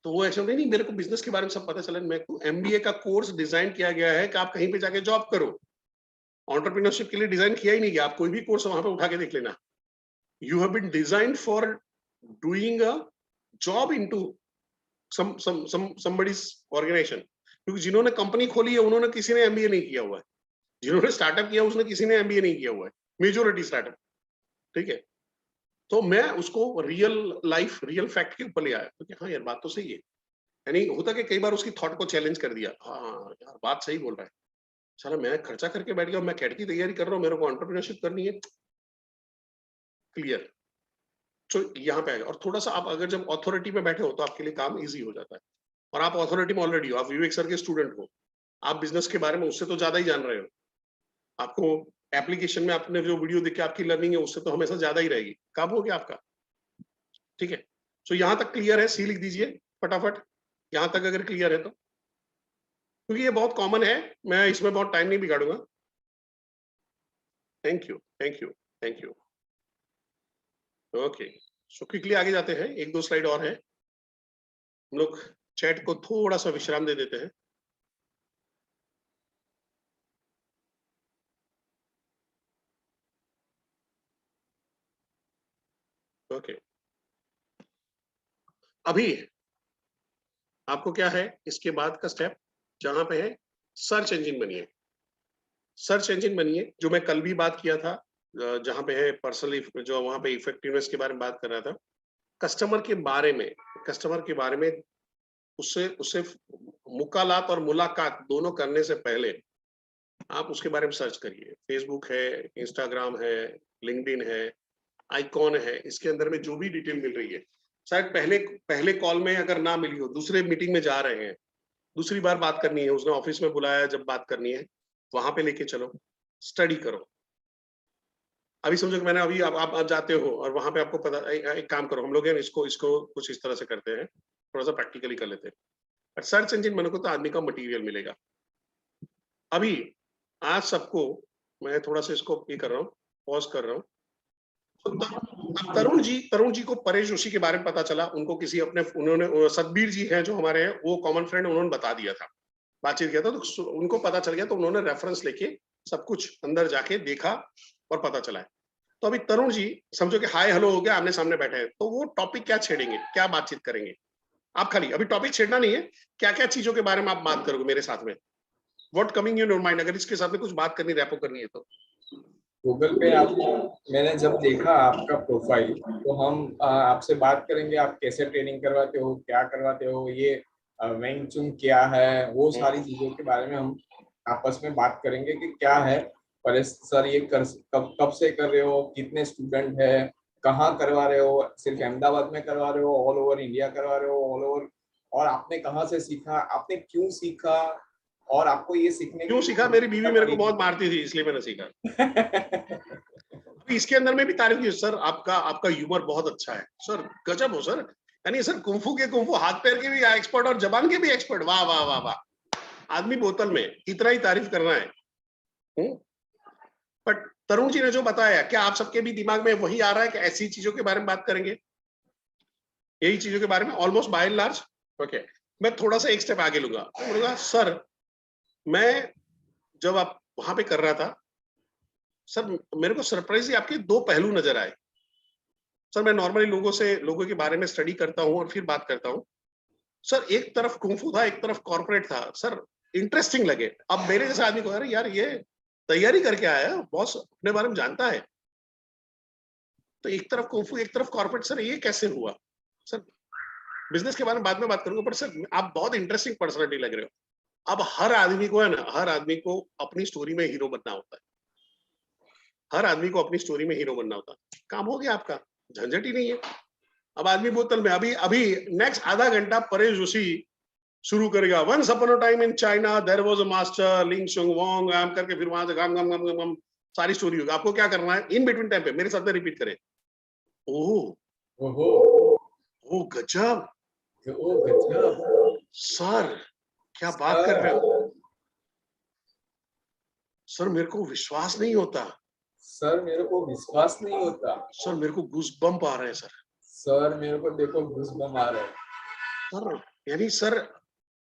तो वो ऐसा नहीं, मेरे को बिजनेस के बारे में सब पता चला, मेरे को एमबीए का कोर्स डिजाइन किया गया है कि आप कहीं पे जाके जॉब करो, एंटरप्रेन्योरशिप के लिए डिजाइन किया ही नहीं गया। आप कोई भी कोर्स वहां पे उठा के देख लेना, you have been designed for doing a job into somebody's organization। क्योंकि जिन्होंने कंपनी खोली है उन्होंने किसी ने एमबीए नहीं किया हुआ है, जिन्होंने स्टार्टअप किया उसने किसी ने एमबीए नहीं किया हुआ है, मेजोरिटी स्टार्टअप। ठीक है, तो मैं उसको रियल लाइफ, रियल फैक्ट के ऊपर ले आया, तो हाँ यार बात तो सही है। यानी होता कि कई बार उसकी थॉट को चैलेंज कर दिया, हाँ यार बात सही बोल रहा है, चलो मैं खर्चा करके बैठ गया, मैं कैट की तैयारी कर रहा हूँ, मेरे को एंटरप्रेन्योरशिप करनी है। क्लियर। तो यहाँ पे आएगा। और थोड़ा सा आप अगर जब अथॉरिटी में बैठे हो तो आपके लिए काम इजी हो जाता है, और आप अथॉरिटी में ऑलरेडी हो, आप विवेक सर के स्टूडेंट हो, आप बिजनेस के बारे में उससे तो ज्यादा ही जान रहे हो। आपको एप्लीकेशन में आपने जो वीडियो देखे, आपकी लर्निंग है उससे तो हमेशा ज्यादा ही रहेगी, कब हो गया आपका। ठीक है, तो यहाँ तक क्लियर है, सी लिख दीजिए फटाफट, यहाँ तक अगर क्लियर है तो, क्योंकि ये बहुत कॉमन है, मैं इसमें बहुत टाइम नहीं बिगाड़ूंगा। Thank you, thank you, thank you. Okay, so quickly आगे जाते हैं, एक दो स्लाइड और है, हम लोग चैट को थोड़ा सा विश्राम दे देते हैं। ओके, अभी आपको क्या है, इसके बाद का स्टेप जहां पे है, सर्च इंजन बनिए। सर्च इंजन बनिए, जो मैं कल भी बात किया था, जहां पे है पर्सनली, जो वहां पे इफेक्टिवनेस के बारे में बात कर रहा था, कस्टमर के बारे में, कस्टमर के बारे में उससे उससे मुकालात और मुलाकात दोनों करने से पहले आप उसके बारे में सर्च करिए। फेसबुक है, इंस्टाग्राम है, लिंक्डइन है, आइकॉन है, इसके अंदर में जो भी डिटेल मिल रही है, शायद पहले पहले कॉल में अगर ना मिली हो, दूसरे मीटिंग में जा रहे हैं, दूसरी बार बात करनी है, उसने ऑफिस में बुलाया जब बात करनी है, वहां पे लेके चलो, स्टडी करो। अभी समझो कि मैंने अभी आप जाते हो और वहां पे आपको पता, एक काम करो, हम लोग हैं इसको इसको कुछ इस तरह से करते हैं, थोड़ा सा प्रैक्टिकली कर लेते हैं। सर्च इंजन बनो को तो आदमी का मटेरियल मिलेगा। अभी आज सबको मैं थोड़ा सा इसको ये कर रहा हूँ, पॉज कर रहा हूँ। तो अब तरुण जी को परेश जोशी के बारे में पता चला, उनको किसी अपने उन्होंने सतबीर जी हैं जो हमारे हैं, वो कॉमन फ्रेंड, उन्होंने बता दिया था, बातचीत किया था, तो उनको पता चल गया, तो उन्होंने रेफरेंस लेके सब कुछ अंदर जाके देखा और पता चला है। तो अभी तरुण जी समझो कि हाय हेलो हो गया, आमने सामने बैठे हैं, तो वो टॉपिक क्या छेड़ेंगे, क्या बातचीत करेंगे? आप खाली अभी टॉपिक छेड़ना नहीं है, क्या क्या चीजों के बारे में आप बात करोगे मेरे साथ में? What coming in your mind, अगर इसके साथ में कुछ बात करनी, रैपो करनी है तो? गूगल पे आप, मैंने जब देखा आपका प्रोफाइल, तो हम आपसे बात करेंगे, आप कैसे ट्रेनिंग करवाते हो, क्या करवाते हो, ये वेंग चुन क्या है, वो सारी चीजों के बारे में हम आपस में बात करेंगे कि क्या है परेश सर, ये कब से कर रहे हो, कितने स्टूडेंट है, कहाँ करवा रहे हो, सिर्फ अहमदाबाद में करवा रहे हो, ऑल ओवर इंडिया करवा रहे हो, ऑल ओवर, और आपने कहाँ से सीखा, आपने क्यों सीखा, और आपको ये सीखने क्यों सीखा? मेरी बीवी मेरे को बहुत मारती थी, इसलिए मैंने सीखा। इसके अंदर में भी तारीफ की, सर आपका ह्यूमर बहुत अच्छा है सर, गजब हो सर, यानी सर कुंफू के कुंफू, हाथ पैर के भी एक्सपर्ट और जबान के भी एक्सपर्ट, वाह वाह वाह वाह, आदमी बोतल में, इतना ही तारीफ करना है। बट तरुण जी ने जो बताया, क्या आप सबके भी दिमाग में वही आ रहा है कि ऐसी चीजों के बारे में बात करेंगे, यही चीजों के बारे में almost by and large? Okay, मैं थोड़ा सा एक स्टेप आगे लूंगा, मैं बोलूंगा सर, मैं जब आप वहां पे कर रहा था सर, मेरे को सरप्राइजली आपके दो पहलू नजर आए सर। मैं नॉर्मली लोगों के बारे में स्टडी करता हूं और फिर बात करता हूं सर, एक तरफ कुंफू था, एक तरफ कॉर्पोरेट था सर, इंटरेस्टिंग लगे। अब मेरे जैसे आदमी को अरे यार ये तैयारी करके आया है, बॉस अपने बारे में जानता है, तो एक तरफ कुंफू एक तरफ कॉर्पोरेट, सर ये कैसे हुआ? सर बिजनेस के बारे में बाद में बात करूंगा, पर सर आप बहुत इंटरेस्टिंग पर्सनालिटी लग रहे हो। अब हर आदमी को है ना, हर आदमी को अपनी स्टोरी में हीरो बनना होता है, हर आदमी को अपनी स्टोरी में हीरो बनना होता है। काम हो गया आपका, झंझट ही नहीं है। अब आदमी बोतल में, अभी नेक्स्ट आधा घंटा परेश जोशी शुरू करेगा, once upon a time in China there was a master Ling Shung Wong आम करके, फिर वहां से गम गम गम गम गम सारी स्टोरी होगी। आपको क्या करना है, इन बिटवीन टाइम पे मेरे साथ में रिपीट करें, ओह ओहो, ओ गजब, ओ गजब, सर क्या बात कर रहे हो सर, मेरे को विश्वास नहीं होता सर, मेरे को विश्वास नहीं होता सर, मेरे को गूज़बम्प आ रहे हैं सर, सर, मेरे को देखो गूज़बम्प आ रहे हैं सर, यानी सर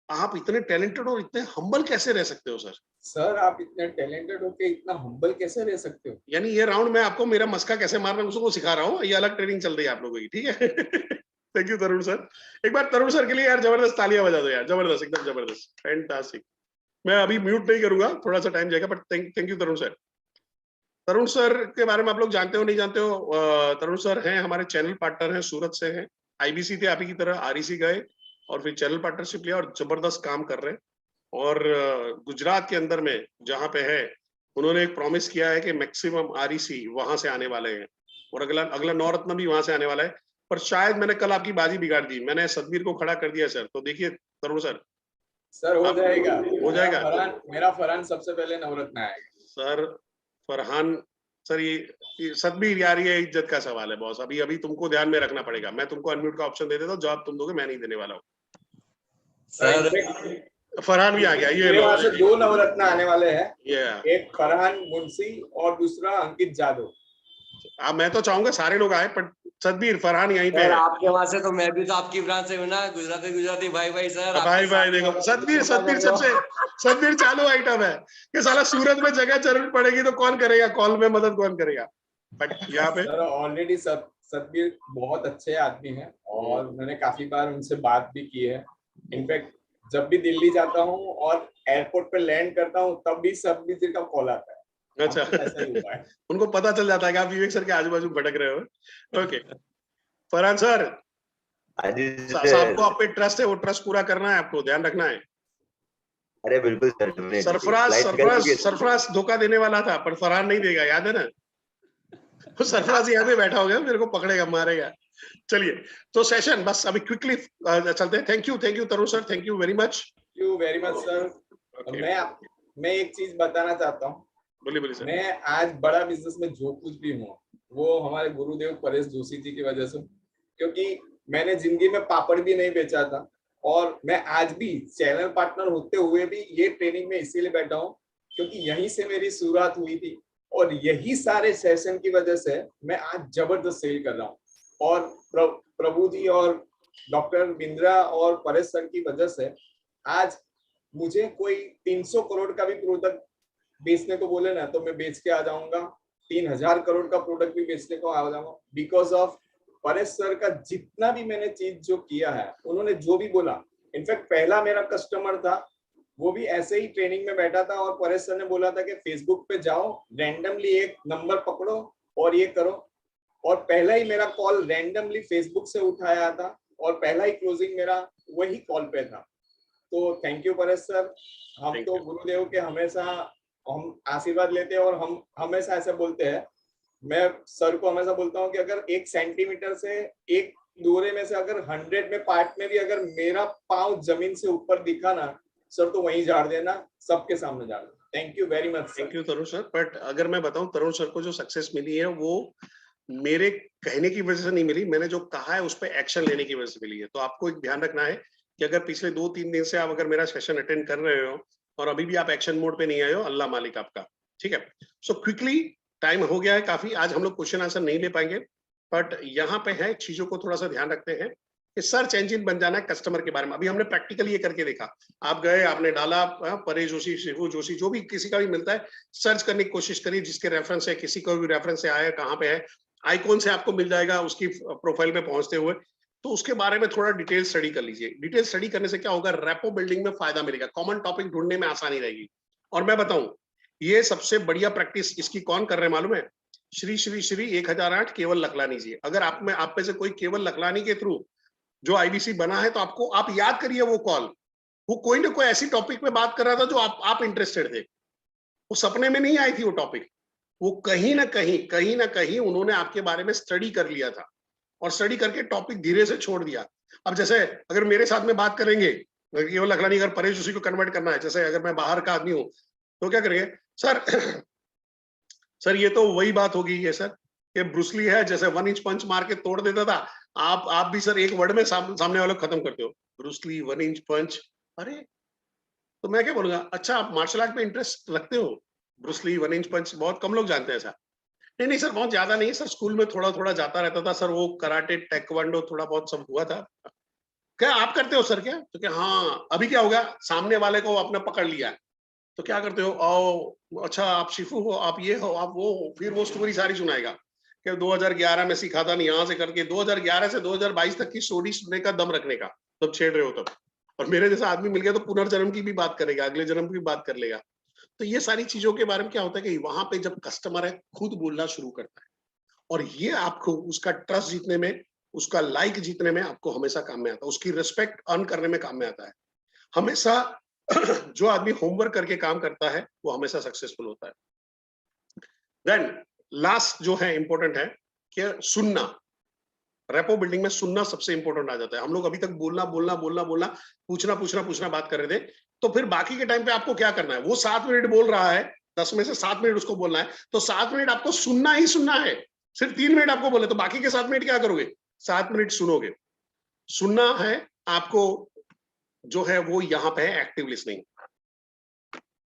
आप इतने टैलेंटेड और इतने हम्बल कैसे रह सकते हो सर? सर, आप इतने टैलेंटेड होके इतना हम्बल कैसे रह सकते हो? यानी ये राउंड में आपको मेरा मस्का कैसे मारना है उसको सिखा रहा हूँ, ये अलग ट्रेनिंग चल रही है आप लोगों की, ठीक है? थैंक यू तरुण सर, एक बार तरुण सर के लिए यार जबरदस्त तालियां बजा दो यार, जबरदस्त, एकदम जबरदस्त, फैंटास्टिक। मैं अभी म्यूट नहीं करूंगा, थोड़ा सा टाइम जाएगा, but thank you Tarun sir. Tarun sir के बारे में आप लोग जानते हो नहीं जानते हो, तरुण सर हैं हमारे चैनल पार्टनर हैं, सूरत से हैं, आईबीसी थे आप ही की तरह, आरईसी गए और फिर चैनल पार्टनरशिप लिया और जबरदस्त काम कर रहे हैं। और गुजरात के अंदर में जहां पे है, उन्होंने एक प्रॉमिस किया है कि मैक्सिमम आरईसी वहां से आने वाले हैं और अगला अगला नवरत्न भी वहां से आने वाला है। पर शायद मैंने कल आपकी बाजी बिगाड़ दी, मैंने सतबीर को खड़ा कर दिया सर, तो देखिए तरुण सर, सर हो जाएगा, हो जाएगा मेरा फरहान सबसे पहले नवरत्न आएगा सर। फरहान सर, ये सतबीर यार, ये इज्जत का सवाल है बॉस, अभी तुमको ध्यान में रखना पड़ेगा। मैं तुमको अनम्यूट का ऑप्शन दे देता हूँ, जवाब तुम दोगे, मैं नहीं देने वाला हूँ। सर फरहान भी आ गया, ये मेरे वहां से दो नवरत्न आने वाले हैं, ये एक फरहान मुंशी और दूसरा अंकित जादव। अब मैं तो चाहूंगा सारे लोग आए, पर सतबीर फरहान यहीं पे सर है। आपके वहां से तो मैं भी तो आपकी ब्रांच से हूँ ना, गुजराती भाई भाई सर। भाई भाई देखो, सतबीर सतबीर चालू आइटम है कि साला सूरत में जगह जरूरत पड़ेगी तो कौन करेगा, कॉल में मदद कौन करेगा। बट यहाँ पे सर ऑलरेडी सतबीर बहुत अच्छे आदमी हैं और मैंने काफी बार उनसे बात भी की है। इनफैक्ट जब भी दिल्ली जाता हूँ और एयरपोर्ट पे लैंड करता हूँ तब भी सतबीर जी का कॉल आता है। अच्छा, ऐसा ही हुआ है। उनको पता चल जाता है कि आप विवेक सर के आजू बाजू भटक रहे हो। ओके फरहान सर, आपको आप पे ट्रस्ट है, वो ट्रस्ट पूरा करना है, आपको ध्यान रखना है। अरे बिल्कुल सर, सरफराज धोखा देने वाला था, पर फरहान नहीं देगा, याद है ना? वो सरफराज यहाँ पे बैठा हो गया, मेरे को पकड़ेगा, मारेगा। चलिए, तो सेशन बस अभी क्विकली चलते हैं। Thank you Tarun sir, thank you very much sir. मैं एक चीज बताना चाहता हूँ, बोलिए सर। मैं आज बड़ा बिजनेस में जो कुछ भी हूँ वो हमारे गुरुदेव परेश जोशी जी की वजह से, क्योंकि मैंने जिंदगी में पापड़ भी नहीं बेचा था और मैं आज भी चैनल पार्टनर होते हुए भी ये ट्रेनिंग में इसीलिए बैठा हूँ क्योंकि यहीं से मेरी शुरुआत हुई थी और यही सारे सेशन की वजह से मैं आज जबरदस्त सेल कर रहा हूँ। और प्रभु जी और डॉक्टर बिंद्रा और परेश सर की वजह से आज मुझे कोई 300 करोड़ का भी प्रोडक्ट बेचने को बोले ना तो मैं बेच के आ जाऊंगा, 3000 करोड़ का प्रोडक्ट भी बेचने को आ जाऊंगा, बिकॉज ऑफ परेश सर का जितना भी मैंने चीज जो किया है, उन्होंने जो भी बोला। इनफैक्ट पहला मेरा कस्टमर था, वो भी ऐसे ही ट्रेनिंग में बैठा था और परेश सर ने बोला था कि फेसबुक पे जाओ, रैंडमली एक नंबर पकड़ो और ये करो, और पहला ही मेरा कॉल रैंडमली फेसबुक से उठाया था और पहला ही क्लोजिंग मेरा वही कॉल पे था। तो थैंक यू परेश सर। हम तो गुरुदेव के हमेशा हम आशीर्वाद लेते हैं और हम हमेशा ऐसे बोलते हैं, मैं सर को हमेशा बोलता हूँ कि अगर 1 सेंटीमीटर से एक दूरे में से अगर 100 में पार्ट में भी अगर मेरा पाँव जमीन से ऊपर दिखा ना सर, तो वहीं झाड़ देना, सबके सामने झाड़ देना। Thank you very much. Thank you Tarun sir. But अगर मैं बताऊं, तरुण सर को जो सक्सेस मिली है वो मेरे कहने की वजह से नहीं मिली, मैंने जो कहा है उस पर एक्शन लेने की वजह से मिली है। तो आपको एक ध्यान रखना है कि अगर पिछले 2-3 दिन से आप अगर मेरा सेशन अटेंड कर रहे हो और अभी भी आप एक्शन मोड पे नहीं आए हो, अल्लाह मालिक आपका। ठीक है, सो क्विकली, टाइम हो गया है काफी, आज हम लोग क्वेश्चन आंसर नहीं ले पाएंगे, बट यहाँ पे है चीजों को थोड़ा सा ध्यान रखते हैं कि सर्च इंजन बन जाना है कस्टमर के बारे में। अभी हमने प्रैक्टिकली ये करके देखा, आप गए, आपने डाला परेश जोशी, शिवू जोशी, जो भी किसी का भी मिलता है, सर्च करने की कोशिश करिए, जिसके रेफरेंस है, किसी को भी रेफरेंस से आया, कहाँ पे है, आइकॉन से आपको मिल जाएगा उसकी प्रोफाइल में पहुंचते हुए। तो उसके बारे में थोड़ा डिटेल स्टडी कर लीजिए। डिटेल स्टडी करने से क्या होगा, रैपो बिल्डिंग में फायदा मिलेगा, कॉमन टॉपिक ढूंढने में आसानी रहेगी। और मैं बताऊं, ये सबसे बढ़िया प्रैक्टिस इसकी कौन कर रहे हैं मालूम है? श्री श्री श्री 1008 केवल लखलानी जी। अगर आप में आप में से कोई केवल लखलानी के थ्रू जो आईबीसी बना है, तो आपको, आप याद करिए वो कॉल, वो कोई ना कोई ऐसी टॉपिक पे बात कर रहा था जो आप इंटरेस्टेड थे। वो सपने में नहीं आई थी वो टॉपिक, वो कहीं ना कहीं उन्होंने आपके बारे में स्टडी कर लिया था और स्टडी करके टॉपिक धीरे से छोड़ दिया। अब जैसे अगर मेरे साथ में बात करेंगे केवल लखलानी, अगर परेश जोशी को कन्वर्ट करना है, जैसे अगर मैं बाहर का आदमी हूं तो क्या करेंगे सर? सर ये तो वही बात होगी ये सर, कि ब्रूसली है, जैसे 1 इंच पंच मार के तोड़ देता था, आप भी सर एक वर्ड में सामने वालों को खत्म करते हो, ब्रूसली 1 इंच पंच। अरे तो मैं क्या बोलूंगा, अच्छा आप मार्शल आर्ट में इंटरेस्ट रखते हो? ब्रूसली 1 इंच पंच बहुत कम लोग जानते हैं सर। नहीं नहीं सर, बहुत ज्यादा नहीं सर, स्कूल में थोड़ा थोड़ा जाता रहता था सर, वो कराटे टेक्वांडो थोड़ा बहुत सब हुआ था। क्या आप करते हो सर? क्या तो क्या, हाँ अभी क्या होगा, सामने वाले को आपने पकड़ लिया, तो क्या करते हो, आओ अच्छा आप शिफू हो, आप ये हो, आप वो हो, फिर वो स्टोरी सारी सुनाएगा कि 2011 में सीखा था, नहीं यहाँ से करके 2011 से 2022 तक की स्टोरी सुनने का दम रखने का, तब छेड़ रहे हो तब। और मेरे जैसा आदमी मिल गया तो पुनर्जन्म की भी बात करेगा, अगले जन्म की भी बात कर लेगा। तो ये सारी चीजों के बारे में क्या होता है कि वहां पे जब कस्टमर है खुद बोलना शुरू करता है, और ये आपको उसका ट्रस्ट जीतने में, उसका लाइक जीतने में आपको हमेशा काम में आता है, उसकी रिस्पेक्ट अर्न करने में काम में आता है हमेशा। जो आदमी होमवर्क करके काम करता है वो हमेशा सक्सेसफुल होता है। देन लास्ट जो है इंपॉर्टेंट है कि सुनना। रेपो बिल्डिंग में सुनना सबसे इंपॉर्टेंट आ जाता है। हम लोग अभी तक बोलना बोलना बोलना बोलना, पूछना पूछना पूछना बात कर रहे थे, तो फिर बाकी के टाइम पे आपको क्या करना है, वो 7 मिनट बोल रहा है, 10 में से 7 मिनट उसको बोलना है, तो 7 मिनट आपको सुनना ही सुनना है। सिर्फ 3 मिनट आपको बोले तो बाकी के 7 मिनट क्या करोगे? 7 मिनट सुनोगे। सुनना है आपको, जो है वो यहाँ पे है एक्टिव लिसनिंग।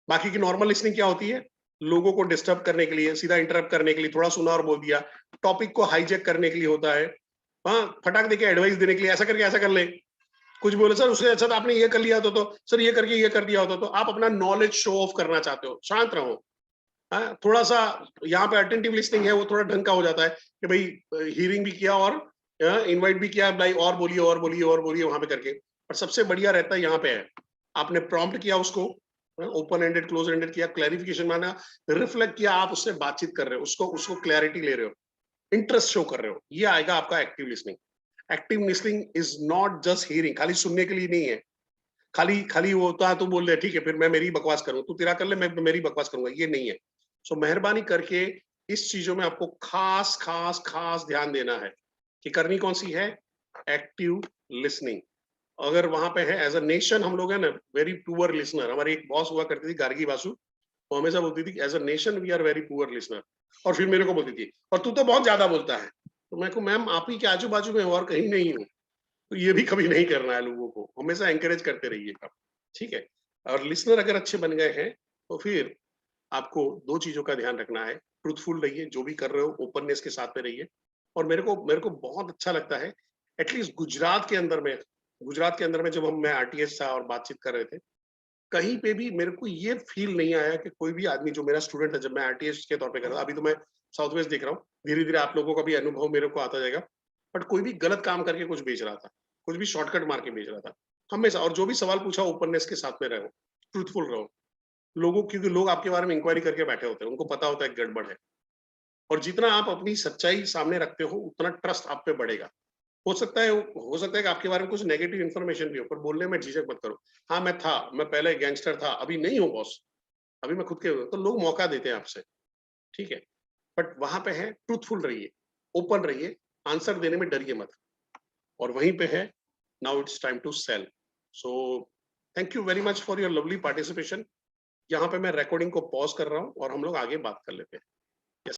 बाकी की नॉर्मल लिसनिंग क्या होती है? लोगों को डिस्टर्ब करने के लिए, सीधा इंटरप्ट करने के लिए, थोड़ा सुना और बोल दिया, टॉपिक को हाईजैक करने के लिए होता है, हाँ फटाक देके एडवाइस देने के लिए, ऐसा करके ऐसा कर ले, कुछ बोले सर उससे अच्छा तो आपने ये कर लिया तो सर ये करके ये कर दिया होता, तो आप अपना नॉलेज शो ऑफ करना चाहते हो, शांत रहो। हाँ थोड़ा सा यहाँ पे अटेंटिव लिसनिंग है वो थोड़ा ढंग का हो जाता है कि भाई हियरिंग भी किया और इनवाइट भी किया, भाई और बोलिए और बोलिए और बोलिए वहां पे करके। और सबसे बढ़िया रहता है यहाँ पे है, आपने प्रॉम्प्ट किया उसको, ओपन एंडेड क्लोज एंडेड किया, क्लैरिफिकेशन माना, रिफ्लेक्ट किया, आप उससे बातचीत कर रहे हो, उसको क्लैरिटी ले रहे हो, इंटरेस्ट शो कर रहे हो, ये आएगा आपका active listening. Active listening is not just hearing, खाली सुनने के लिए नहीं है, खाली खाली वो होता है तो बोल रहे ठीक है फिर मैं मेरी बकवास करूँ, तू तेरा कर ले मैं मेरी बकवास करूंगा, ये नहीं है। सो मेहरबानी करके इस चीजों में आपको खास खास खास ध्यान देना है कि करनी कौन सी है, एक्टिव लिसनिंग। अगर वहां पे है एज अ नेशन, हम लोग है ना वेरी पुअर लिसनर। हमारी एक बॉस हुआ करती थी गार्गी बासु, वो हमेशा बोलती थी as a nation we are very poor listener, और फिर मेरे को बोलती थी और तू तो बहुत ज्यादा बोलता है, तो मैं को मैम आप ही के आजू बाजू में और कहीं नहीं हूँ। तो ये भी कभी नहीं करना है, लोगों को हमेशा एंकरेज करते रहिएगा, ठीक है। और लिसनर अगर अच्छे बन गए हैं तो फिर आपको 2 चीजों का ध्यान रखना है, ट्रूथफुल रहिए, जो भी कर रहे हो ओपननेस के साथ में रहिए। और मेरे को बहुत अच्छा लगता है, एटलीस्ट गुजरात के अंदर में जब मैं आरटीएस था और बातचीत कर रहे थे, कहीं पे भी मेरे को ये फील नहीं आया कि कोई भी आदमी जो मेरा स्टूडेंट है, जब मैं आरटीएस के तौर पे कर रहा था, अभी तो मैं साउथ वेस्ट देख रहा हूँ, धीरे धीरे आप लोगों का भी अनुभव मेरे को आता जाएगा, बट कोई भी गलत काम करके कुछ बेच रहा था, कुछ भी शॉर्टकट मार के बेच रहा था हमेशा। और जो भी सवाल पूछा ओपननेस के साथ में रहो, ट्रूथफुल रहो लोगों, क्योंकि लोग आपके बारे में इंक्वायरी करके बैठे होते हैं, उनको पता होता है गड़बड़ है। और जितना आप अपनी सच्चाई सामने रखते हो उतना ट्रस्ट आप पे बढ़ेगा। हो सकता है कि आपके बारे में कुछ नेगेटिव इन्फॉर्मेशन भी हो, पर बोलने में झिझक मत करो। हाँ मैं पहले गैंगस्टर था, अभी नहीं हूँ बॉस, अभी मैं खुद के, तो लोग मौका देते हैं आपसे, ठीक है। बट वहां पे है ट्रूथफुल रहिए, ओपन रहिए, आंसर देने में डरिए मत। और वहीं पे है now it's time to sell. So thank you very much for your lovely participation. यहाँ पे मैं रिकॉर्डिंग को पॉज कर रहा हूँ और हम लोग आगे बात कर लेते हैं।